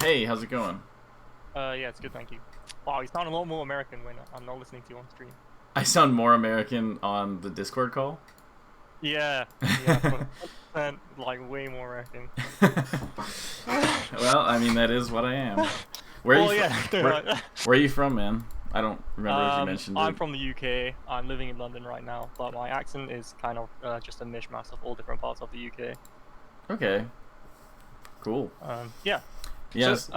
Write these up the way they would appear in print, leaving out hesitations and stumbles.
Hey, how's it going? Yeah, it's good, thank you. Wow, you sound a lot more American when I'm not listening to you on stream. I sound more American on the Discord call. Yeah, yeah, 100%, like way more American. Well, I mean that is what I am. Where are you Well, from? yeah, no, Where Where are you from, man? I don't remember if you mentioned it. I'm from the UK. I'm living in London right now, but my accent is kind of just a mishmash of all different parts of the UK. Okay, cool. Yeah. So, Yes,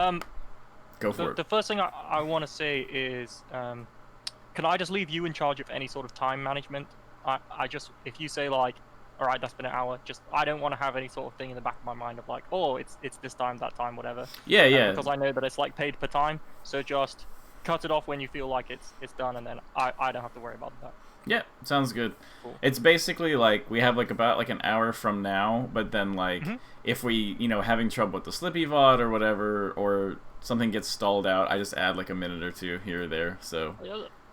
go the for it. the first thing I want to say is, can I just leave you in charge of any sort of time management? I just, if you say like, all right, that's been an hour, just I don't want to have any sort of thing in the back of my mind of like, oh, it's this time, that time, whatever. Yeah, yeah, Because I know that it's like paid per time, so just cut it off when you feel like it's done, and then I don't have to worry about that. yeah. Sounds good. Cool. It's basically like we have like about like an hour from now, but then like hmm if we having trouble with the Slippy VOD or whatever, or something gets stalled out, I just add like a minute or two here or there. So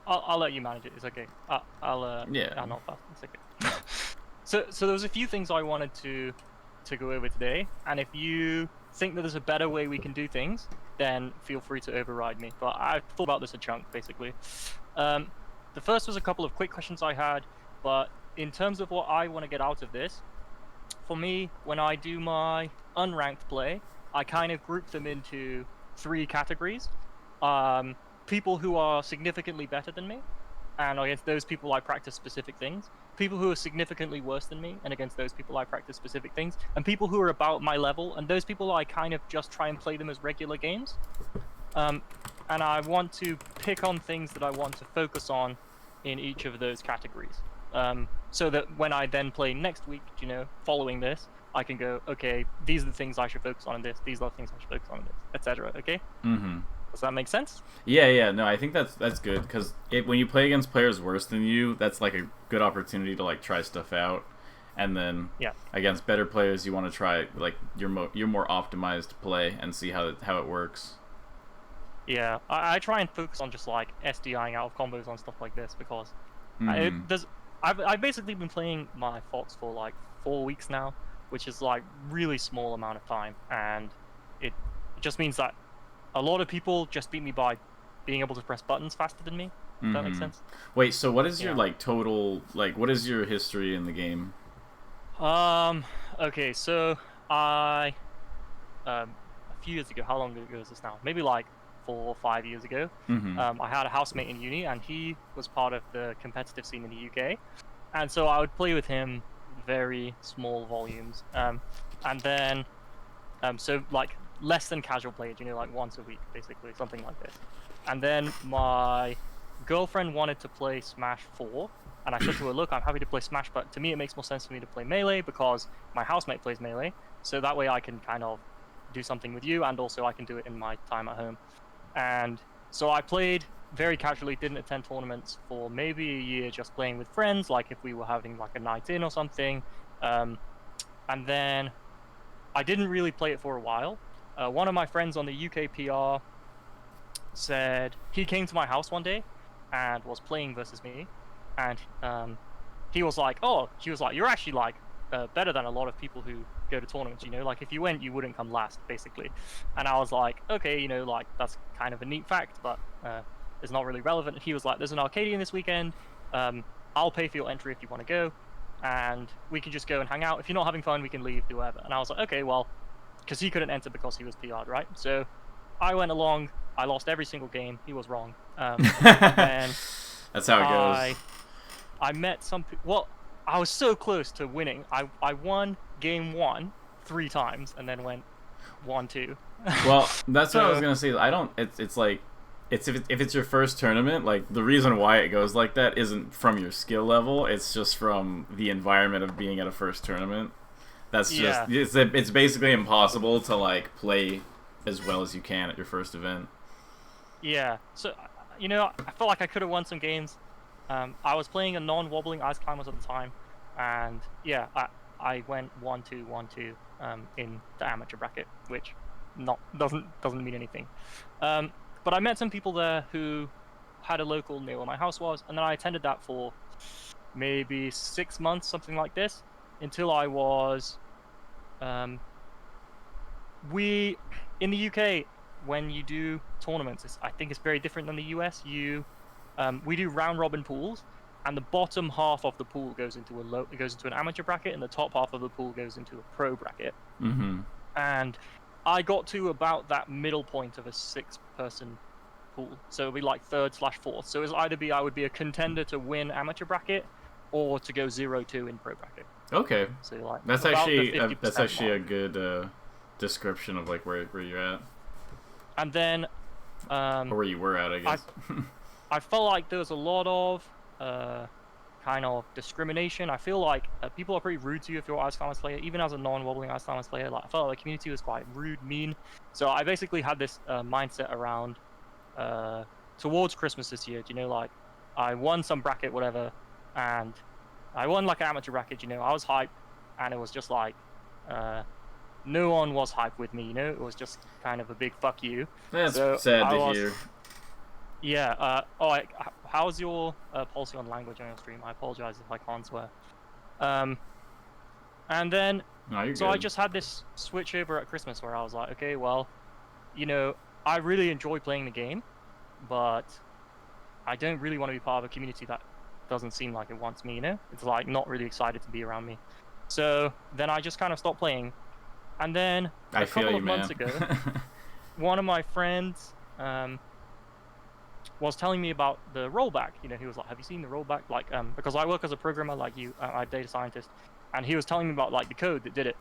I'll let you manage it. It's okay. yeah. I'll not fast. It's okay. So there was a few things I wanted to go over today, and if you think that there's a better way we can do things, then feel free to override me. But I've thought about this a chunk, basically. Um, the first was a couple of quick questions I had, but in terms of what I want to get out of this, for me, when I do my unranked play, I kind of group them into three categories. Um, People who are significantly better than me, and against those people I practice specific things. People who are significantly worse than me, and against those people I practice specific things. And people who are about my level, and those people I kind of just try and play them as regular games. Um, and I want to pick on things that I want to focus on in each of those categories. So that when I then play next week, following this, I can go, okay, these are the things I should focus on in this, these are the things I should focus on in this, etc. Okay? Mm-hmm. Does that make sense? Yeah, yeah, no, I think that's good because when you play against players worse than you, that's like a good opportunity to like try stuff out, and then Yeah. against better players, you want to try like your more optimized play and see how it works. Yeah, I try and focus on just like SDIing out of combos on stuff like this because Mm-hmm. I've basically been playing my Fox for like 4 weeks now, which is like really small amount of time, and it just means that a lot of people just beat me by being able to press buttons faster than me. If that makes Mm-hmm. sense. Wait, so what is your Yeah. like total like what is your history in the game? Um. Okay. So I a few years ago. How long ago is this now? Maybe like 4 or 5 years ago. Mm-hmm. I had a housemate in uni, and he was part of the competitive scene in the UK. And so I would play with him very small volumes. And then so like less than casual players, like once a week, basically, something like this. And then my girlfriend wanted to play Smash 4, and I said to her, "Look, I'm happy to play Smash, but to me it makes more sense for me to play Melee because my housemate plays Melee, so that way I can kind of do something with you, and also I can do it in my time at home." And so I played very casually, didn't attend tournaments for maybe a year, just playing with friends, like if we were having like a night in or something. Um, and then I didn't really play it for a while. One of my friends on the UK PR said he came to my house one day and was playing versus me, and he was like, "Oh," he was like, "You're actually like better than a lot of people who go to tournaments. Like if you went, you wouldn't come last, basically." And I was like, "Okay, like that's kind of a neat fact, but it's not really relevant." And he was like, "There's an Arcadian this weekend. I'll pay for your entry if you want to go, and we can just go and hang out. If you're not having fun, we can leave, do whatever." And I was like, "Okay, well," because he couldn't enter because he was PR'd, right? So I went along. I lost every single game. He was wrong. And then That's how it goes. I I met some people. Well, I was so close to winning. I won game one 3 times and then went 1-2. Well, that's what I was So gonna say. I don't. It's like, if it's your first tournament, like the reason why it goes like that isn't from your skill level. It's just from the environment of being at a first tournament. That's just yeah, it's basically impossible to like play as well as you can at your first event. yeah. So I felt like I could have won some games. I was playing a non-wobbling ice climbers at the time, and yeah, I went 1-2, 1-2 in the amateur bracket, which not doesn't mean anything. But I met some people there who had a local near where my house was, and then I attended that for maybe 6 months, something like this, until I was we in the UK. when you do tournaments, I think it's very different than the US. We do round robin pools, and the bottom half of the pool goes into an amateur bracket, and the top half of the pool goes into a pro bracket. Mm-hmm. And I got to about that middle point of a 6-person pool, so it'd be like third/fourth. So it was either I would be a contender to win amateur bracket, or to go 0-2 in pro bracket. Okay. So like That's about actually the 50% that's actually a mark. good description of like where you're at, And then or where you were at, I guess. I felt like there was a lot of kind of discrimination. I feel like people are pretty rude to you if you're an Ice Climbers player, even as a non-wobbling Ice Climbers player. Like I felt like the community was quite rude, mean. So I basically had this mindset around towards Christmas this year. You know, like I won some bracket, whatever, and I won like an amateur bracket. You know, I was hyped, and it was just like no one was hyped with me. You know, it was just kind of a big fuck you. That's So sad to hear. Yeah. How's your policy on language on your stream? I apologize if I can't swear. And then, No, you're so good. I just had this switch over at Christmas where I was like, okay, well, you know, I really enjoy playing the game, but I don't really want to be part of a community that doesn't seem like it wants me, you know? It's like not really excited to be around me. So then I just kind of stopped playing. And then a couple of months ago, one of my friends was telling me about the rollback. You know, he was like, "Have you seen the rollback?" Like, because I work as a programmer, like you, I'm a data scientist, and he was telling me about like the code that did it.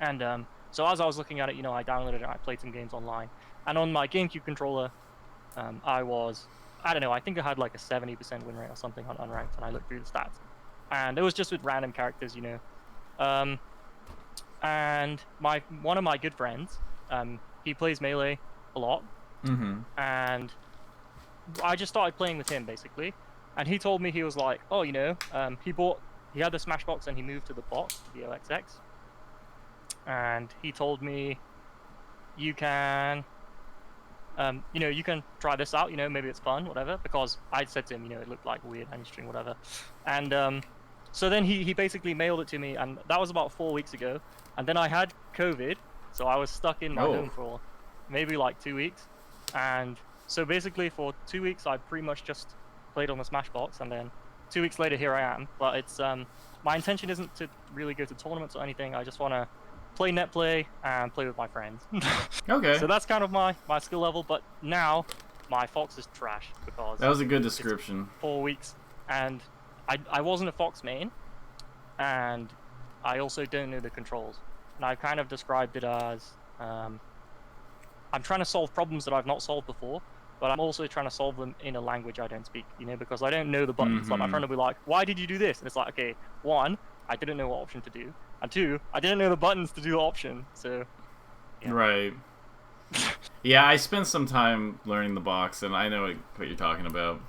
And so as I was looking at it, you know, I downloaded it, and I played some games online, and on my GameCube controller, I don't know, I think I had like a 70% win rate or something on unranked, and I looked through the stats, and it was just with random characters, you know. And one of my good friends, he plays Melee a lot, and I just started playing with him basically, and he told me, he was like, oh, you know, he had the Smashbox and he moved to the box, the OXX, and he told me, you can, you know, you can try this out, you know, maybe it's fun, whatever, because I said to him, you know, it looked like weird hamstring, whatever, and so then he basically mailed it to me, and that was about 4 weeks ago, and then I had COVID, so I was stuck in my home for maybe like 2 weeks, and so basically for 2 weeks I pretty much just played on the Smashbox, and then 2 weeks later here I am. But it's my intention isn't to really go to tournaments or anything. I just want to play net play and play with my friends. Okay. So that's kind of my skill level. But now my Fox is trash because That was a good description. 4 weeks, and I wasn't a Fox main, and I also don't know the controls. And I've kind of described it as I'm trying to solve problems that I've not solved before, but I'm also trying to solve them in a language I don't speak, you know, because I don't know the buttons. Like my friend will be like, why did you do this? And it's like, okay, 1, I didn't know what option to do, and 2, I didn't know the buttons to do the option, so... Yeah. Right. Yeah, I spent some time learning the box, and I know what you're talking about.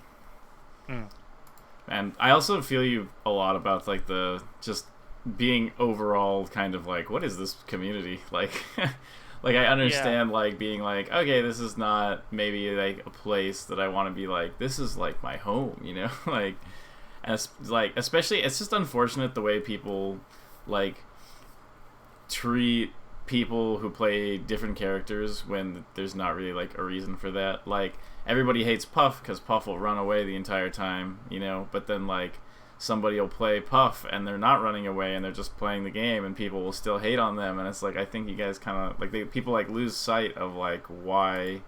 And I also feel you a lot about, like, the just being overall kind of like, what is this community? Like... Like, I understand, like, being like, okay, this is not maybe, like, a place that I want to be like, this is, like, my home, you know? Like, and like, especially, it's just unfortunate the way people, like, treat people who play different characters when there's not really, like, a reason for that. Like, everybody hates Puff because Puff will run away the entire time, you know? But then, like, somebody will play Puff and they're not running away and they're just playing the game, and people will still hate on them. And it's like, I think you guys kind of like, people like lose sight of like why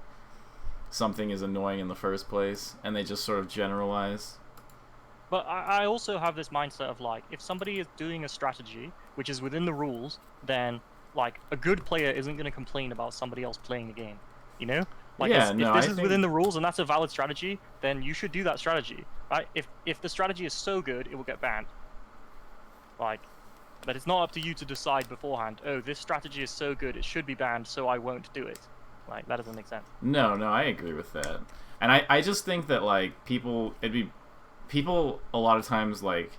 something is annoying in the first place, and they just sort of generalize. But I also have this mindset of like, if somebody is doing a strategy which is within the rules, then like a good player isn't going to complain about somebody else playing the game, you know? Like, Yeah, if this is within the rules and that's a valid strategy, then you should do that strategy, right? If the strategy is so good, it will get banned. Like, but it's not up to you to decide beforehand, oh, this strategy is so good, it should be banned, so I won't do it. Like, that doesn't make sense. No, I agree with that. And I just think that, like, people a lot of times, like,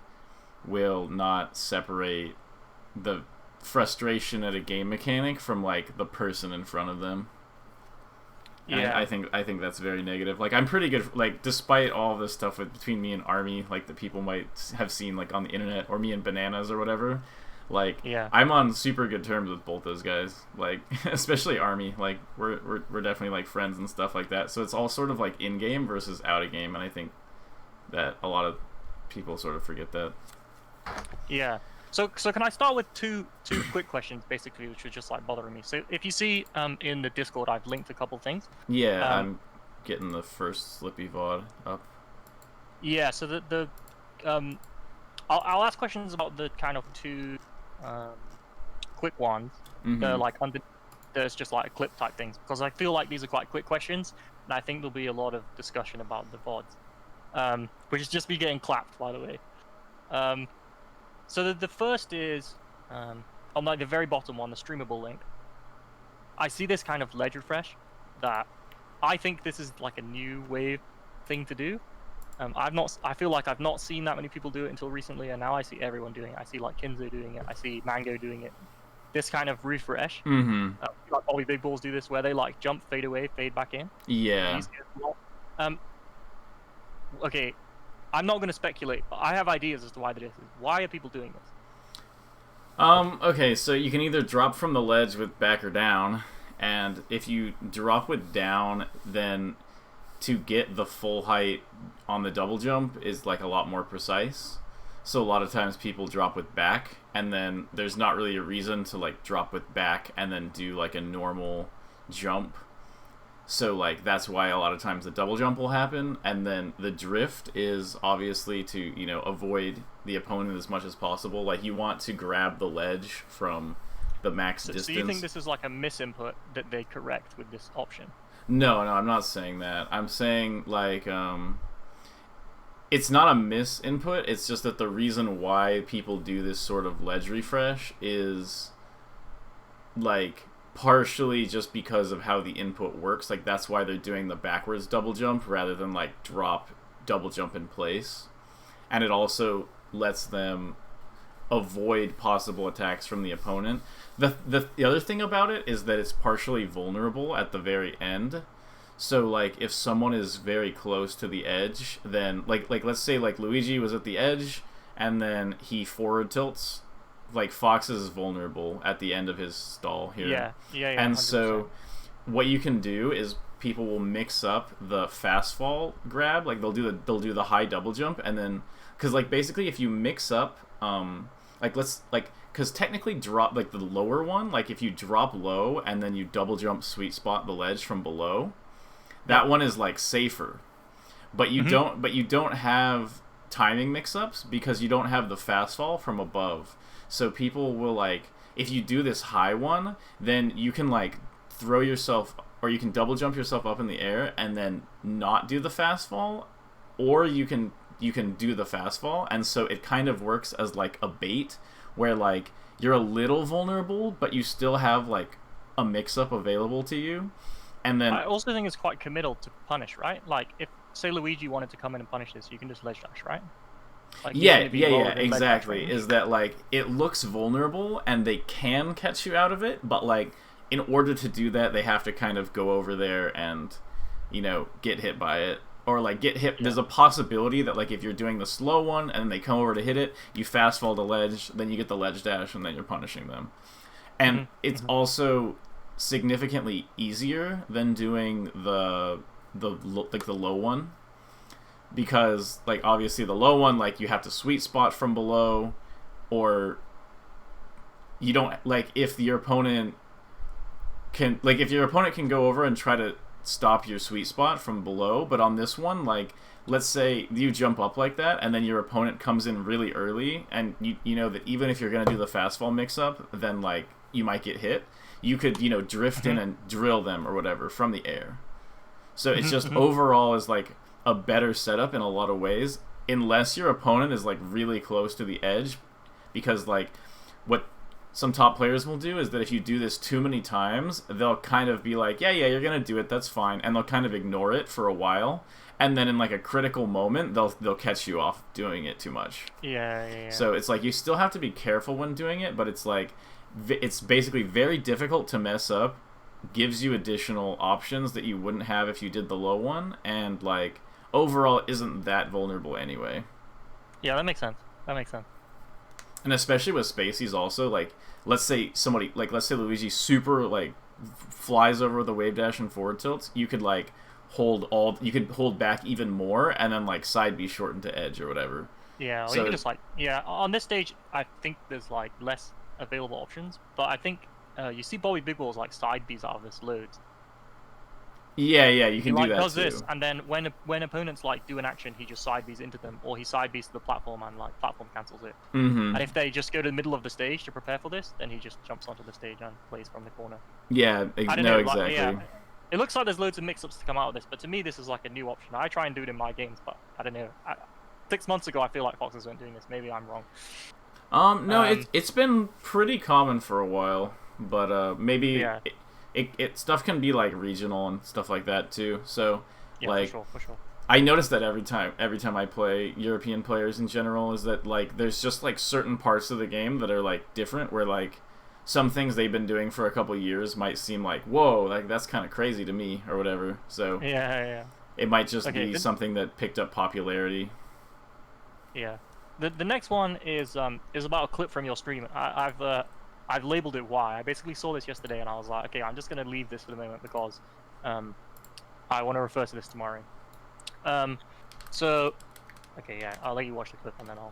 will not separate the frustration at a game mechanic from, like, the person in front of them. Yeah, I think that's very negative. Like, I'm pretty good. Like, despite all this stuff between me and Army, like, that people might have seen, like, on the internet, or me and Bananas or whatever. Like, Yeah. I'm on super good terms with both those guys. Like, especially Army. Like, we're definitely like friends and stuff like that. So it's all sort of like in game versus out of game, and I think that a lot of people sort of forget that. Yeah. So can I start with two quick questions basically, which are just like bothering me. So if you see in the Discord, I've linked a couple things. Yeah, I'm getting the first Slippy VOD up. Yeah. So I'll ask questions about the kind of two quick ones. They're like under. There's just like clip type things because I feel like these are quite quick questions, and I think there'll be a lot of discussion about the VODs, which is just me getting clapped, by the way. So the first is on like the very bottom one, the streamable link. I see this kind of ledge refresh that I think this is like a new wave thing to do. I feel like I've not seen that many people do it until recently, and now I see everyone doing it. I see like Kinzo doing it. I see Mango doing it. This kind of refresh. Like Bobby Big Balls do this, where they like jump, fade away, fade back in. Yeah. Okay, I'm not going to speculate, but I have ideas as to why that is. Why are people doing this? Okay, so you can either drop from the ledge with back or down, and if you drop with down, then to get the full height on the double jump is like a lot more precise. So a lot of times people drop with back, and then there's not really a reason to like drop with back and then do like a normal jump. So like that's why a lot of times the double jump will happen, and then the drift is obviously to, you know, avoid the opponent as much as possible. Like you want to grab the ledge from the max distance. So you think this is like a misinput that they correct with this option? No, I'm not saying that. I'm saying like it's not a misinput. It's just that the reason why people do this sort of ledge refresh is like partially just because of how the input works. Like that's why they're doing the backwards double jump rather than like drop double jump in place. And it also lets them avoid possible attacks from the opponent. The other thing about it is that it's partially vulnerable at the very end. So like if someone is very close to the edge, then like let's say like Luigi was at the edge and then he forward tilts, like Fox is vulnerable at the end of his stall here. Yeah. And 100%. so what you can do is people will mix up the fast fall grab, like they'll do the high double jump, and then because like basically if you mix up because technically drop like the lower one, like if you drop low and then you double jump sweet spot the ledge from below, that one is like safer, but you don't have timing mix-ups because you don't have the fast fall from above. So people will like, if you do this high one, then you can like throw yourself, or you can double jump yourself up in the air and then not do the fast fall, or you can do the fast fall, and so it kind of works as like a bait where like you're a little vulnerable but you still have like a mix-up available to you. And then I also think it's quite committal to punish, right? Like if say Luigi wanted to come in and punish this, you can just ledge dash, right? Like, yeah, exactly. Is that like it looks vulnerable and they can catch you out of it, but like in order to do that, they have to kind of go over there and, you know, get hit by it. Or like get hit. Yeah. There's a possibility that like if you're doing the slow one and they come over to hit it, you fast fall the ledge, then you get the ledge dash, and then you're punishing them. And it's also significantly easier than doing the low one, because like obviously the low one, like you have to sweet spot from below, or you don't, like if your opponent can go over and try to stop your sweet spot from below, but on this one, like let's say you jump up like that and then your opponent comes in really early, and you know that even if you're going to do the fast fall mix up, then like you might get hit, you could, you know, drift in and drill them or whatever from the air. So it's just overall is like a better setup in a lot of ways, unless your opponent is like really close to the edge, because like what some top players will do is that if you do this too many times, they'll kind of be like, yeah, you're gonna do it, that's fine, and they'll kind of ignore it for a while, and then in like a critical moment, they'll catch you off doing it too much. Yeah. So it's like you still have to be careful when doing it, but it's like it's basically very difficult to mess up, gives you additional options that you wouldn't have if you did the low one, and like overall isn't that vulnerable anyway. Yeah, that makes sense. And especially with spacies also, like, let's say Luigi super, like, flies over the wave dash and forward tilts, you could, like, you could hold back even more, and then, like, side B shorten to edge or whatever. Yeah, or So, you can just, like, yeah, on this stage, I think there's, like, less available options, but I think you see Bobby Big Balls, like, side Bs out of this loads. yeah, you can do that does too. this, and then when opponents like do an action, he just side Bs into them, or he side Bs to the platform and like platform cancels it. Mm-hmm. And if they just go to the middle of the stage to prepare for this, then he just jumps onto the stage and plays from the corner. Yeah, exactly. Like, yeah, it looks like there's loads of mix-ups to come out of this, but to me this is like a new option. I try and do it in my games, but I don't know. 6 months ago, I feel like Foxes weren't doing this. Maybe I'm wrong. No, it's been pretty common for a while, but maybe. Yeah. It stuff can be like regional and stuff like that too. So yeah, like for sure. I notice that every time I play European players in general is that like there's just like certain parts of the game that are like different, where like some things they've been doing for a couple years might seem like, whoa, like that's kind of crazy to me or whatever. So yeah. It might just be something that picked up popularity. Yeah. The next one is about a clip from your stream. I've labeled it why. I basically saw this yesterday and I was like, okay, I'm just gonna leave this for the moment because I want to refer to this tomorrow. So okay, yeah, I'll let you watch the clip and then I'll.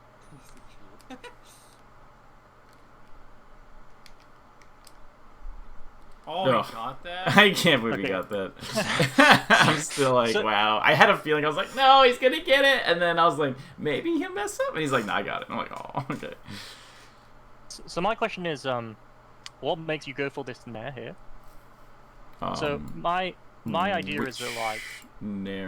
Oh, he got that? I can't believe he got that. I'm still like, wow. I had a feeling. I was like, no, he's gonna get it. And then I was like, maybe he'll mess up. And he's like, no, I got it. I'm like, oh, okay. So my question is, what makes you go for this Nair here? So my idea is that like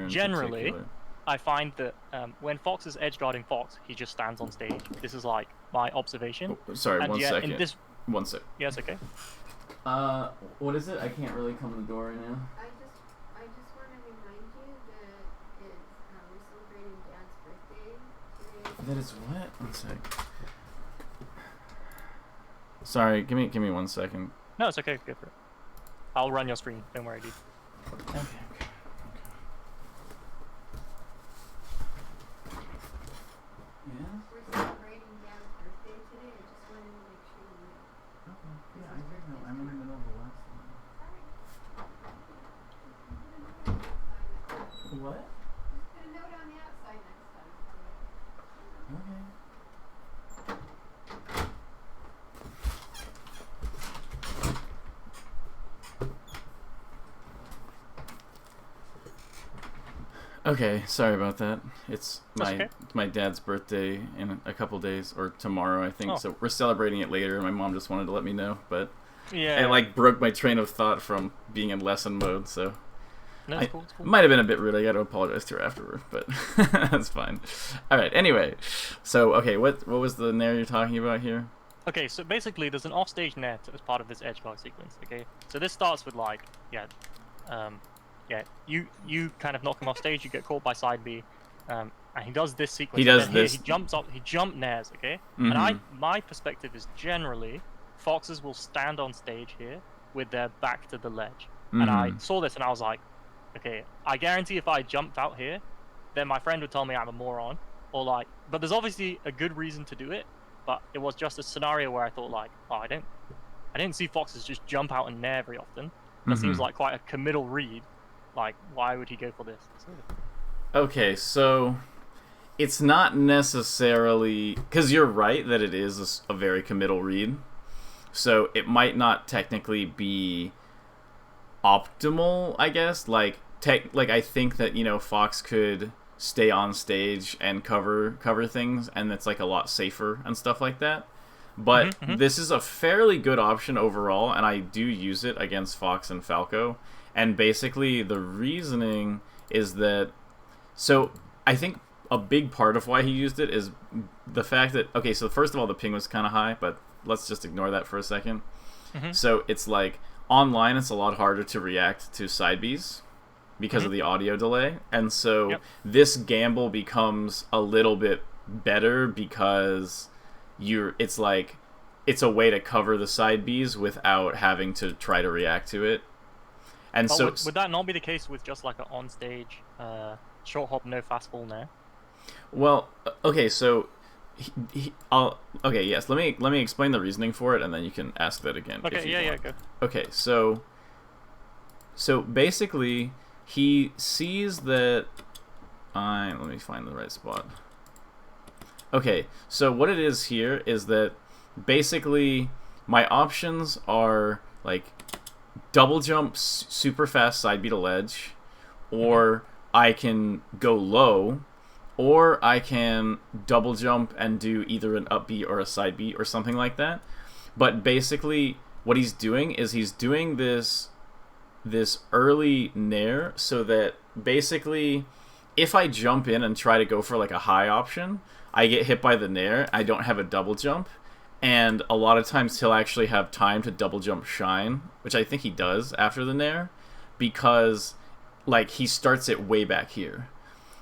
generally, particular? I find that when Fox is edge guarding Fox, he just stands on stage. This is like my observation. Oh, sorry, and 1 second. In this... 1 sec. Yeah, it's okay. What is it? I can't really come to the door right now. I just want to remind you that we're celebrating Dad's birthday today. That is what? 1 sec. Sorry, give me 1 second. No, it's okay. Go for it. I'll run your screen. Don't worry, dude. Okay. Yeah? We're celebrating Dad's birthday today. I just wanted to make sure you knew. Okay. Yeah, I did know. I'm in the middle of the last one. What? Just put a note on the outside next time. Okay. Okay, sorry about that. It's my dad's birthday in a couple days, or tomorrow, I think. Oh. So we're celebrating it later. My mom just wanted to let me know, but yeah, it like broke my train of thought from being in lesson mode. So no, it's cool. Might have been a bit rude. I got to apologize to her afterward, but that's fine. All right. Anyway, so okay, what was the Nair you're talking about here? Okay, so basically, there's an offstage Nair as part of this edge guard sequence. Okay, so this starts with like you kind of knock him off stage, you get caught by side B, and he does this sequence. He does this. He jumps up, he jump Nairs, okay? Mm-hmm. And my perspective is generally, Foxes will stand on stage here with their back to the ledge. Mm-hmm. And I saw this and I was like, okay, I guarantee if I jumped out here, then my friend would tell me I'm a moron, or like, but there's obviously a good reason to do it, but it was just a scenario where I thought like, oh, I don't see Foxes just jump out and Nair very often. That seems like quite a committal read. Like, why would he go for this? Okay, so it's not necessarily... Because you're right that it is a very committal read. So it might not technically be optimal, I guess. Like I think that, Fox could stay on stage and cover things, and it's like a lot safer and stuff like that. But this is a fairly good option overall, and I do use it against Fox and Falco. And basically, the reasoning is that... So, I think a big part of why he used it is the fact that... Okay, so first of all, the ping was kind of high, but let's just ignore that for a second. So, it's like, online, it's a lot harder to react to side Bs because of the audio delay. And so, this gamble becomes a little bit better because it's a way to cover the side Bs without having to try to react to it. And so would that not be the case with just like an on-stage short hop no fastball Nair? Well, okay, so Okay, yes. Let me explain the reasoning for it, and then you can ask that again. Okay, if you yeah, want. go. Okay, so basically, he sees that. Let me find the right spot. Okay, so what it is here is that basically my options are like double jump super fast side beat a ledge, or I can go low, or I can double jump and do either an up beat or a side beat or something like that. But basically what he's doing is he's doing this early nair so that basically if I jump in and try to go for like a high option, I get hit by the nair. I don't have a double jump, and a lot of times he'll actually have time to double jump shine, which I think he does after the nair, because like he starts it way back here.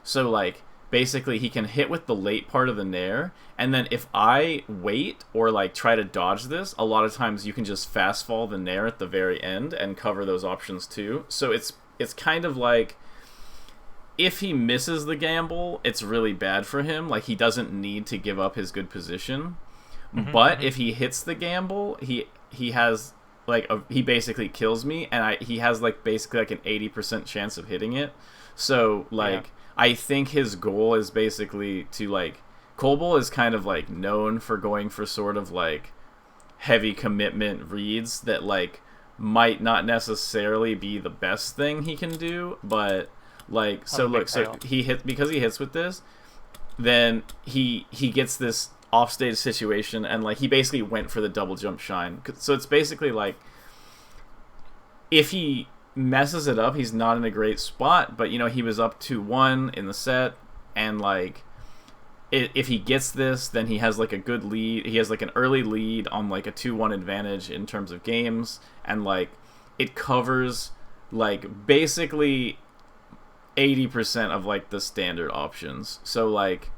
So like basically he can hit with the late part of the nair, and then if I wait or like try to dodge this, a lot of times you can just fast fall the nair at the very end and cover those options too. So it's kind of like if he misses the gamble, it's really bad for him. Like he doesn't need to give up his good position. But if he hits the gamble, he has like he basically kills me, and he has like basically like an 80% chance of hitting it. So like I think his goal is basically to like Kobel is kind of like known for going for sort of like heavy commitment reads that like might not necessarily be the best thing he can do, but like so look, so he hits with this, then he gets this offstage situation, and like he basically went for the double jump shine. So it's basically like if he messes it up, he's not in a great spot, but you know he was up 2-1 in the set, and like if he gets this, then he has like a good lead. He has like an early lead on like a 2-1 advantage in terms of games, and like it covers like basically 80% of like the standard options. So like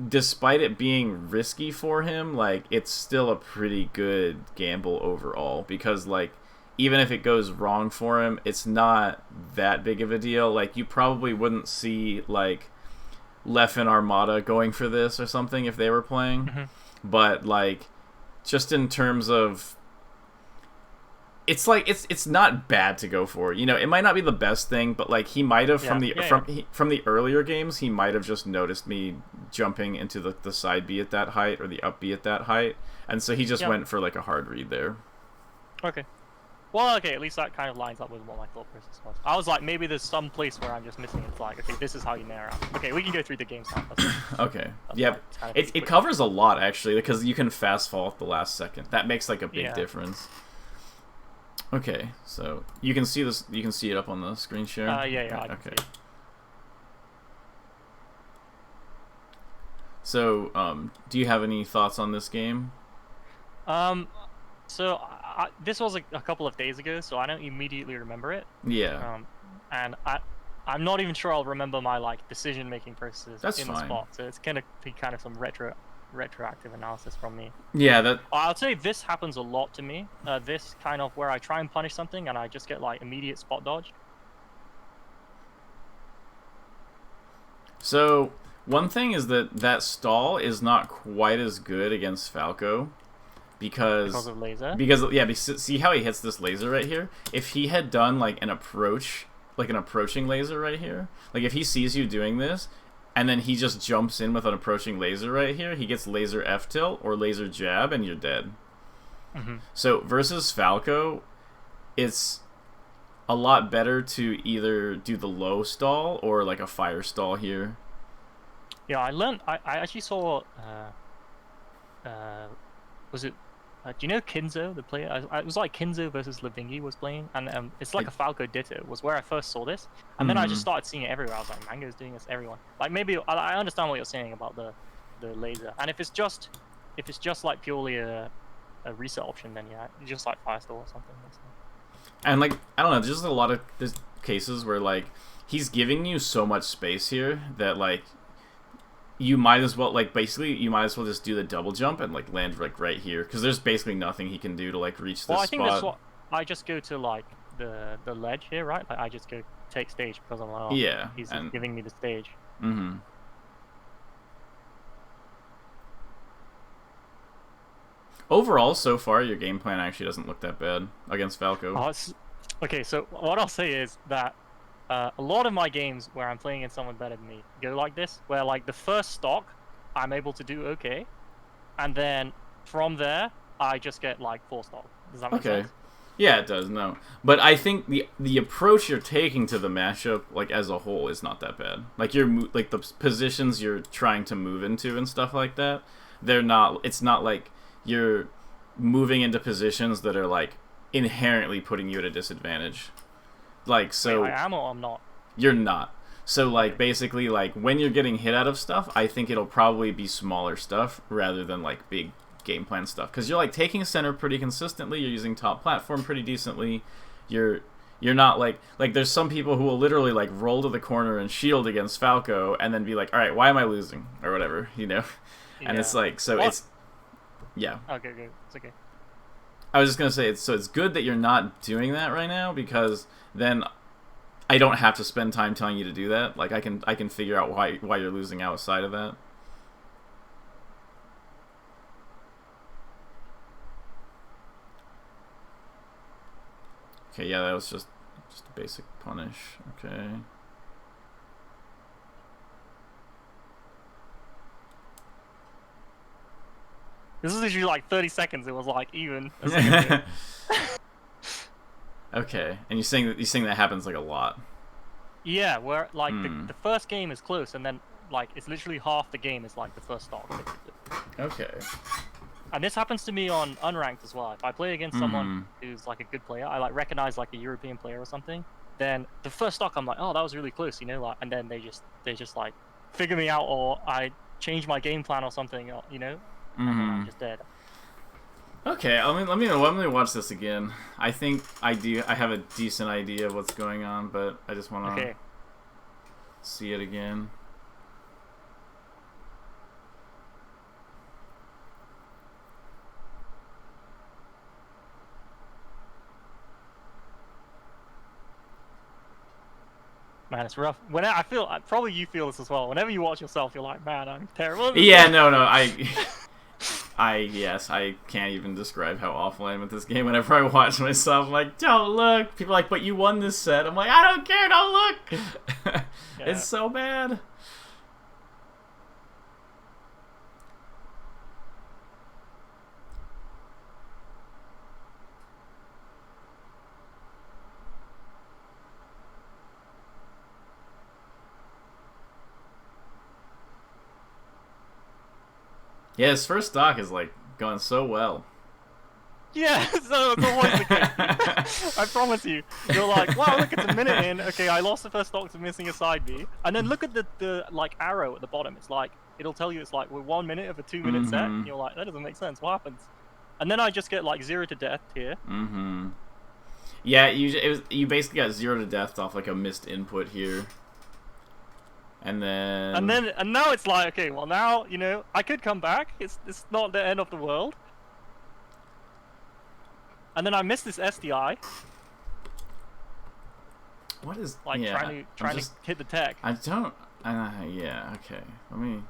despite it being risky for him, like it's still a pretty good gamble overall, because like even if it goes wrong for him, it's not that big of a deal. Like you probably wouldn't see like Leffen Armada going for this or something if they were playing. But like just in terms of it's like it's not bad to go for. You know, it might not be the best thing, but like he might have from the earlier games, he might have just noticed me jumping into the side B at that height or the up B at that height, and so he just went for like a hard read there. Okay. Well, okay, at least that kind of lines up with what my thought process was. I was like, maybe there's some place where I'm just missing. It's like, okay, this is how you narrow out. Okay, we can go through the games now. Okay. Yep. It covers a lot actually, because you can fast fall at the last second. That makes like a big difference. Okay, so you can see this. You can see it up on the screen share. Yeah. Okay. So, do you have any thoughts on this game? So this was a couple of days ago, so I don't immediately remember it. Yeah. And I'm not even sure I'll remember my like decision making process the spot. So it's gonna be kind of some retroactive analysis from me. Yeah, I'll say this happens a lot to me. This kind of where I try and punish something and I just get like immediate spot dodge. So one thing is that stall is not quite as good against Falco because of laser. Because see how he hits this laser right here? If he had done like an approaching laser right here, like if he sees you doing this and then he just jumps in with an approaching laser right here, he gets laser F tilt or laser jab and you're dead. So versus Falco, it's a lot better to either do the low stall or like a fire stall here. Yeah, I actually saw was it do you know Kinzo, the player? It was like Kinzo versus Levingi was playing, and it's like a Falco Ditto was where I first saw this, and then I just started seeing it everywhere. I was like, Mango's doing this, everyone. Like maybe I understand what you're saying about the laser, and if it's just like purely a reset option, then yeah, you just like Firestall or something. And like I don't know, there's just a lot of cases where like he's giving you so much space here that like you might as well just do the double jump and like land like right here, because there's basically nothing he can do to like reach this spot. Well, I think that's what I just go to like the ledge here, right? Like I just go take stage because I'm like, he's giving me the stage. Overall, so far, your game plan actually doesn't look that bad against Falco. Okay, so what I'll say is that a lot of my games where I'm playing against someone better than me go like this, where like the first stock I'm able to do okay, and then from there I just get like 4 stock. Does that make sense? Yeah, it does. No, but I think the approach you're taking to the matchup, like as a whole, is not that bad. Like like the positions you're trying to move into and stuff like that. They're not. It's not like you're moving into positions that are like inherently putting you at a disadvantage. Like so. Wait, I am or I'm not. You're not. So like basically like when you're getting hit out of stuff, I think it'll probably be smaller stuff rather than like big game plan stuff, because you're like taking center pretty consistently, you're using top platform pretty decently, you're not like there's some people who will literally like roll to the corner and shield against Falco and then be like, all right, why am I losing or whatever, you know? And it's like, so what? It's okay, it's okay. I was just gonna say it's good that you're not doing that right now, because then I don't have to spend time telling you to do that. Like I can figure out why you're losing outside of that. Okay, yeah, that was just a basic punish. Okay. This is usually like 30 seconds. It was like even. Okay, and you're saying that happens like a lot. Yeah, where like the first game is close, and then like it's literally half the game is like the first stock. Okay. And this happens to me on unranked as well. If I play against someone who's like a good player, I like recognize like a European player or something, then the first stock I'm like, oh, that was really close, you know, like, and then they just like figure me out, or I change my game plan or something, or, you know, and then I'm just dead. Okay, let me watch this again. I think I have a decent idea of what's going on, but I just want to see it again. Man, it's rough. I feel, probably you feel this as well. Whenever you watch yourself, you're like, man, I'm terrible. Yeah, no, yes, I can't even describe how awful I am at this game. Whenever I watch myself, I'm like, don't look. People are like, but you won this set. I'm like, I don't care, don't look. It's so bad. Yeah, his first stock is like going so well. Yeah, so it's always the case. I promise you. You're like, wow, look, it's a minute in. Okay, I lost the first stock to missing a side B. And then look at the like arrow at the bottom. It's like, it'll tell you it's like, we're 1 minute of a 2-minute set. And you're like, that doesn't make sense. What happens? And then I just get like 0 to death here. Yeah, you basically got 0 to death off like a missed input here. And now it's like, okay, well now, you know, I could come back. It's not the end of the world. And then I missed this SDI. What is like trying to hit the tech? I don't. Yeah. Okay. Let me.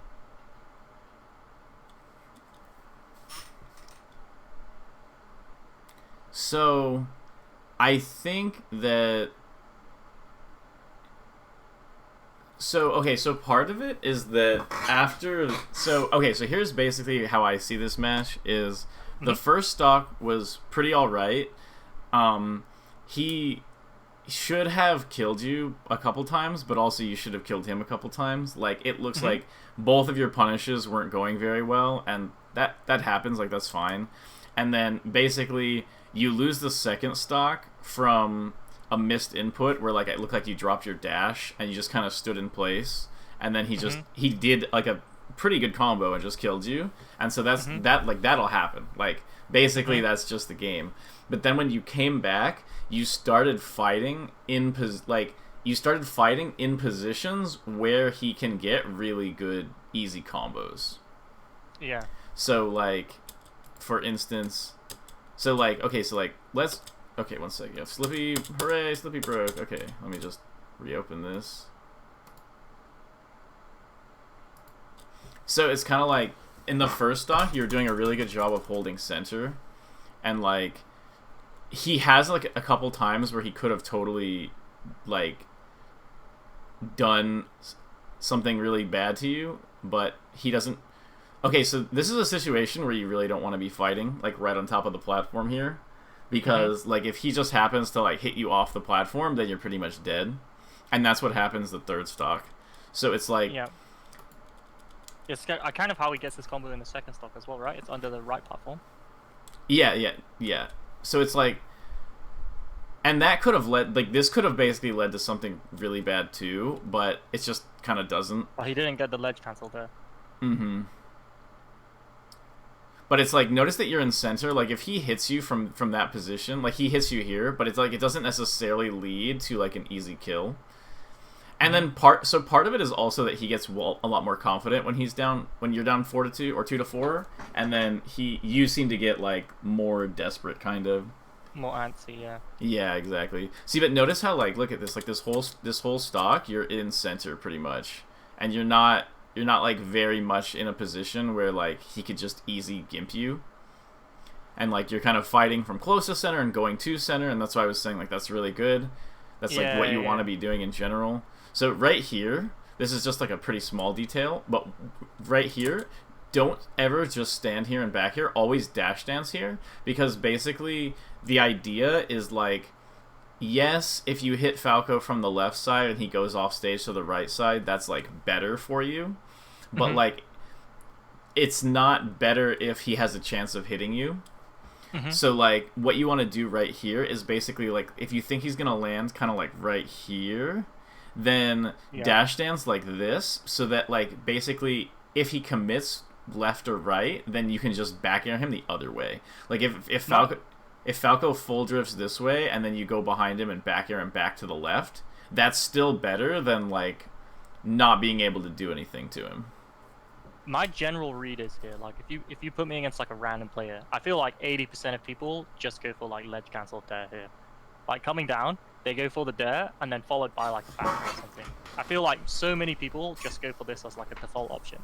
So, I think that. So part of it is that so here's basically how I see this match is the first stock was pretty alright. He should have killed you a couple times, but also you should have killed him a couple times. Like, it looks like both of your punishes weren't going very well, and that happens, like, that's fine. And then basically you lose the second stock from a missed input where like it looked like you dropped your dash and you just kind of stood in place, and then he did like a pretty good combo and just killed you. And so that's that'll happen. Like, basically that's just the game. But then when you came back, you started fighting in positions where he can get really good easy combos. Yeah. So like, for instance, okay, one second. Yeah, Slippy, hooray, Slippy broke. Okay, let me just reopen this. So it's kind of like, in the first stock, you're doing a really good job of holding center, and like he has like a couple times where he could have totally like done something really bad to you, but he doesn't. Okay, so this is a situation where you really don't want to be fighting like right on top of the platform here, because like if he just happens to like hit you off the platform, then you're pretty much dead, and that's what happens the third stock. So it's like it's kind of how he gets this combo in the second stock as well, right? It's under the right platform. Yeah. So it's like, and that could have led, like, this could have basically led to something really bad too, but it just kind of doesn't. Well, he didn't get the ledge cancel there. Mm-hmm. But it's like, notice that you're in center. Like, if he hits you from that position, like, he hits you here, but it's like, it doesn't necessarily lead to, like, an easy kill. And then part of it is also that he gets a lot more confident when you're down 4-2 or 2-4, and then you seem to get like more desperate, kind of. More antsy, yeah. Yeah, exactly. See, but notice how like, look at this, like this whole stock, you're in center pretty much, and you're not like very much in a position where like he could just easy gimp you, and like you're kind of fighting from close to center and going to center, and that's why I was saying like that's really good. That's like what you want to be doing in general. So right here, this is just like a pretty small detail, but right here, don't ever just stand here and back here. Always dash dance here, because basically the idea is like, yes, if you hit Falco from the left side and he goes off stage to the right side, that's like better for you. But like, it's not better if he has a chance of hitting you. So like, what you want to do right here is basically like, if you think he's gonna land kind of like right here, then dash dance like this, so that like basically if he commits left or right, then you can just back air him the other way. Like if Falco full drifts this way and then you go behind him and back air him back to the left, that's still better than like not being able to do anything to him. My general read is here, like if you put me against like a random player, I feel like 80% of people just go for like ledge cancel dare here. Like coming down, they go for the dare and then followed by like a back or something. I feel like so many people just go for this as like a default option.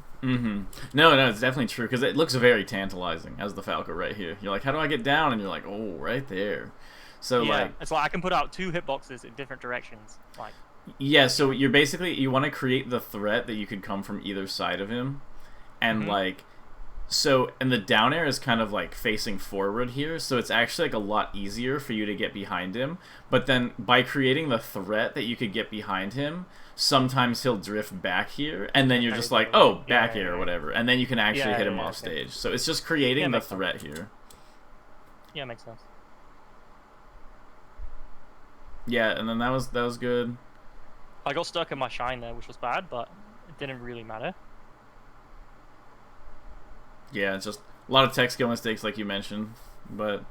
No, it's definitely true, because it looks very tantalizing as the Falco right here. You're like, how do I get down? And you're like, oh, right there. So like, it's like I can put out 2 hitboxes in different directions. Like, yeah, so you're basically, you want to create the threat that you could come from either side of him, and like, so, and the down air is kind of like facing forward here, so it's actually like a lot easier for you to get behind him. But then by creating the threat that you could get behind him, sometimes he'll drift back here, and then you're just like, oh, back air or whatever, and then you can actually hit him off stage. So it's just creating the threat here. Yeah, makes sense. Yeah, and then that was good. I got stuck in my shine there, which was bad, but it didn't really matter. Yeah, it's just a lot of tech skill mistakes, like you mentioned, but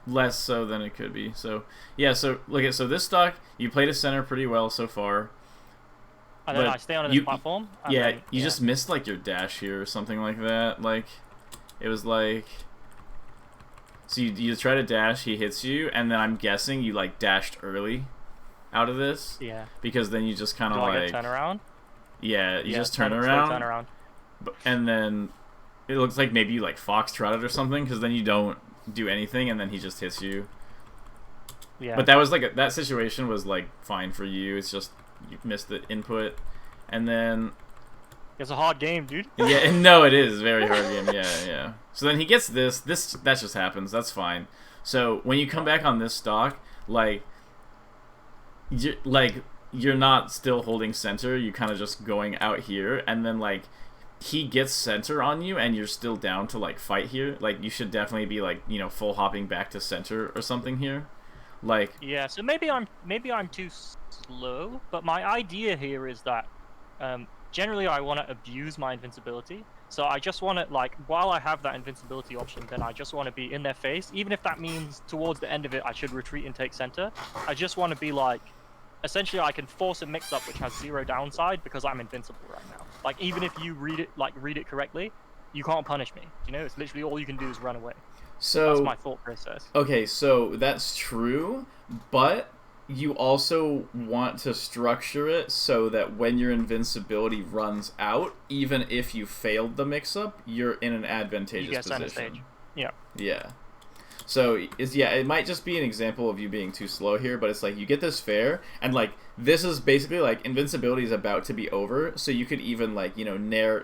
less so than it could be. So yeah, so look at, so this stock, you played a center pretty well so far. And then I stay on this platform. Yeah, you just missed like your dash here or something like that. Like, it was like, so you try to dash, he hits you, and then I'm guessing you like dashed early out of this. Yeah. Because then you just kind of like turn around. Yeah, you just turn around. Turn around. And then it looks like maybe you like foxtrotted or something, because then you don't do anything, and then he just hits you. Yeah. But that was like that situation was like fine for you. It's just you missed the input, and then it's a hard game, dude. Yeah, no, it is a very hard game. Yeah. So then he gets this. That just happens. That's fine. So when you come back on this stock, like you're not still holding center. You kind of just going out here, and then like he gets center on you, and you're still down to like fight here. Like you should definitely be like, you know, full hopping back to center or something here. Like, yeah, so maybe I'm too slow, but my idea here is that generally I want to abuse my invincibility. So I just want to, like, while I have that invincibility option, then I just want to be in their face, even if that means towards the end of it I should retreat and take center. I just want to be like, essentially I can force a mix-up which has 0 downside because I'm invincible right now. Like, even if you read it correctly, you can't punish me. You know, it's literally all you can do is run away. So that's my thought process. Okay, so that's true, but you also want to structure it so that when your invincibility runs out, even if you failed the mix-up, you're in an advantageous You get center position. stage. Yeah. Yeah. So, it might just be an example of you being too slow here, but it's like, you get this fair, and, like, this is basically, like, invincibility is about to be over, so you could even, like,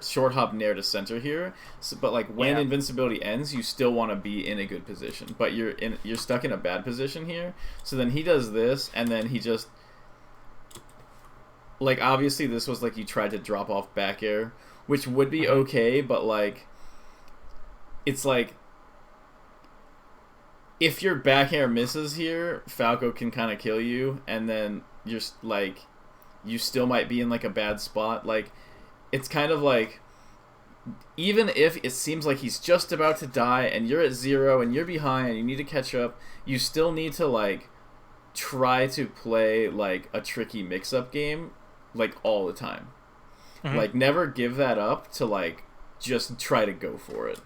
short hop nair to center here, but, like, when invincibility ends, you still want to be in a good position, but you're stuck in a bad position here, so then he does this, and then he just, like, obviously this was, like, you tried to drop off back air, which would be okay, but, like, it's like, if your back air misses here, Falco can kind of kill you, and then you're like, you still might be in like a bad spot. Like, it's kind of like, even if it seems like he's just about to die, and you're at 0, and you're behind, and you need to catch up, you still need to like try to play like a tricky mix-up game, like all the time. Like, never give that up to like just try to go for it.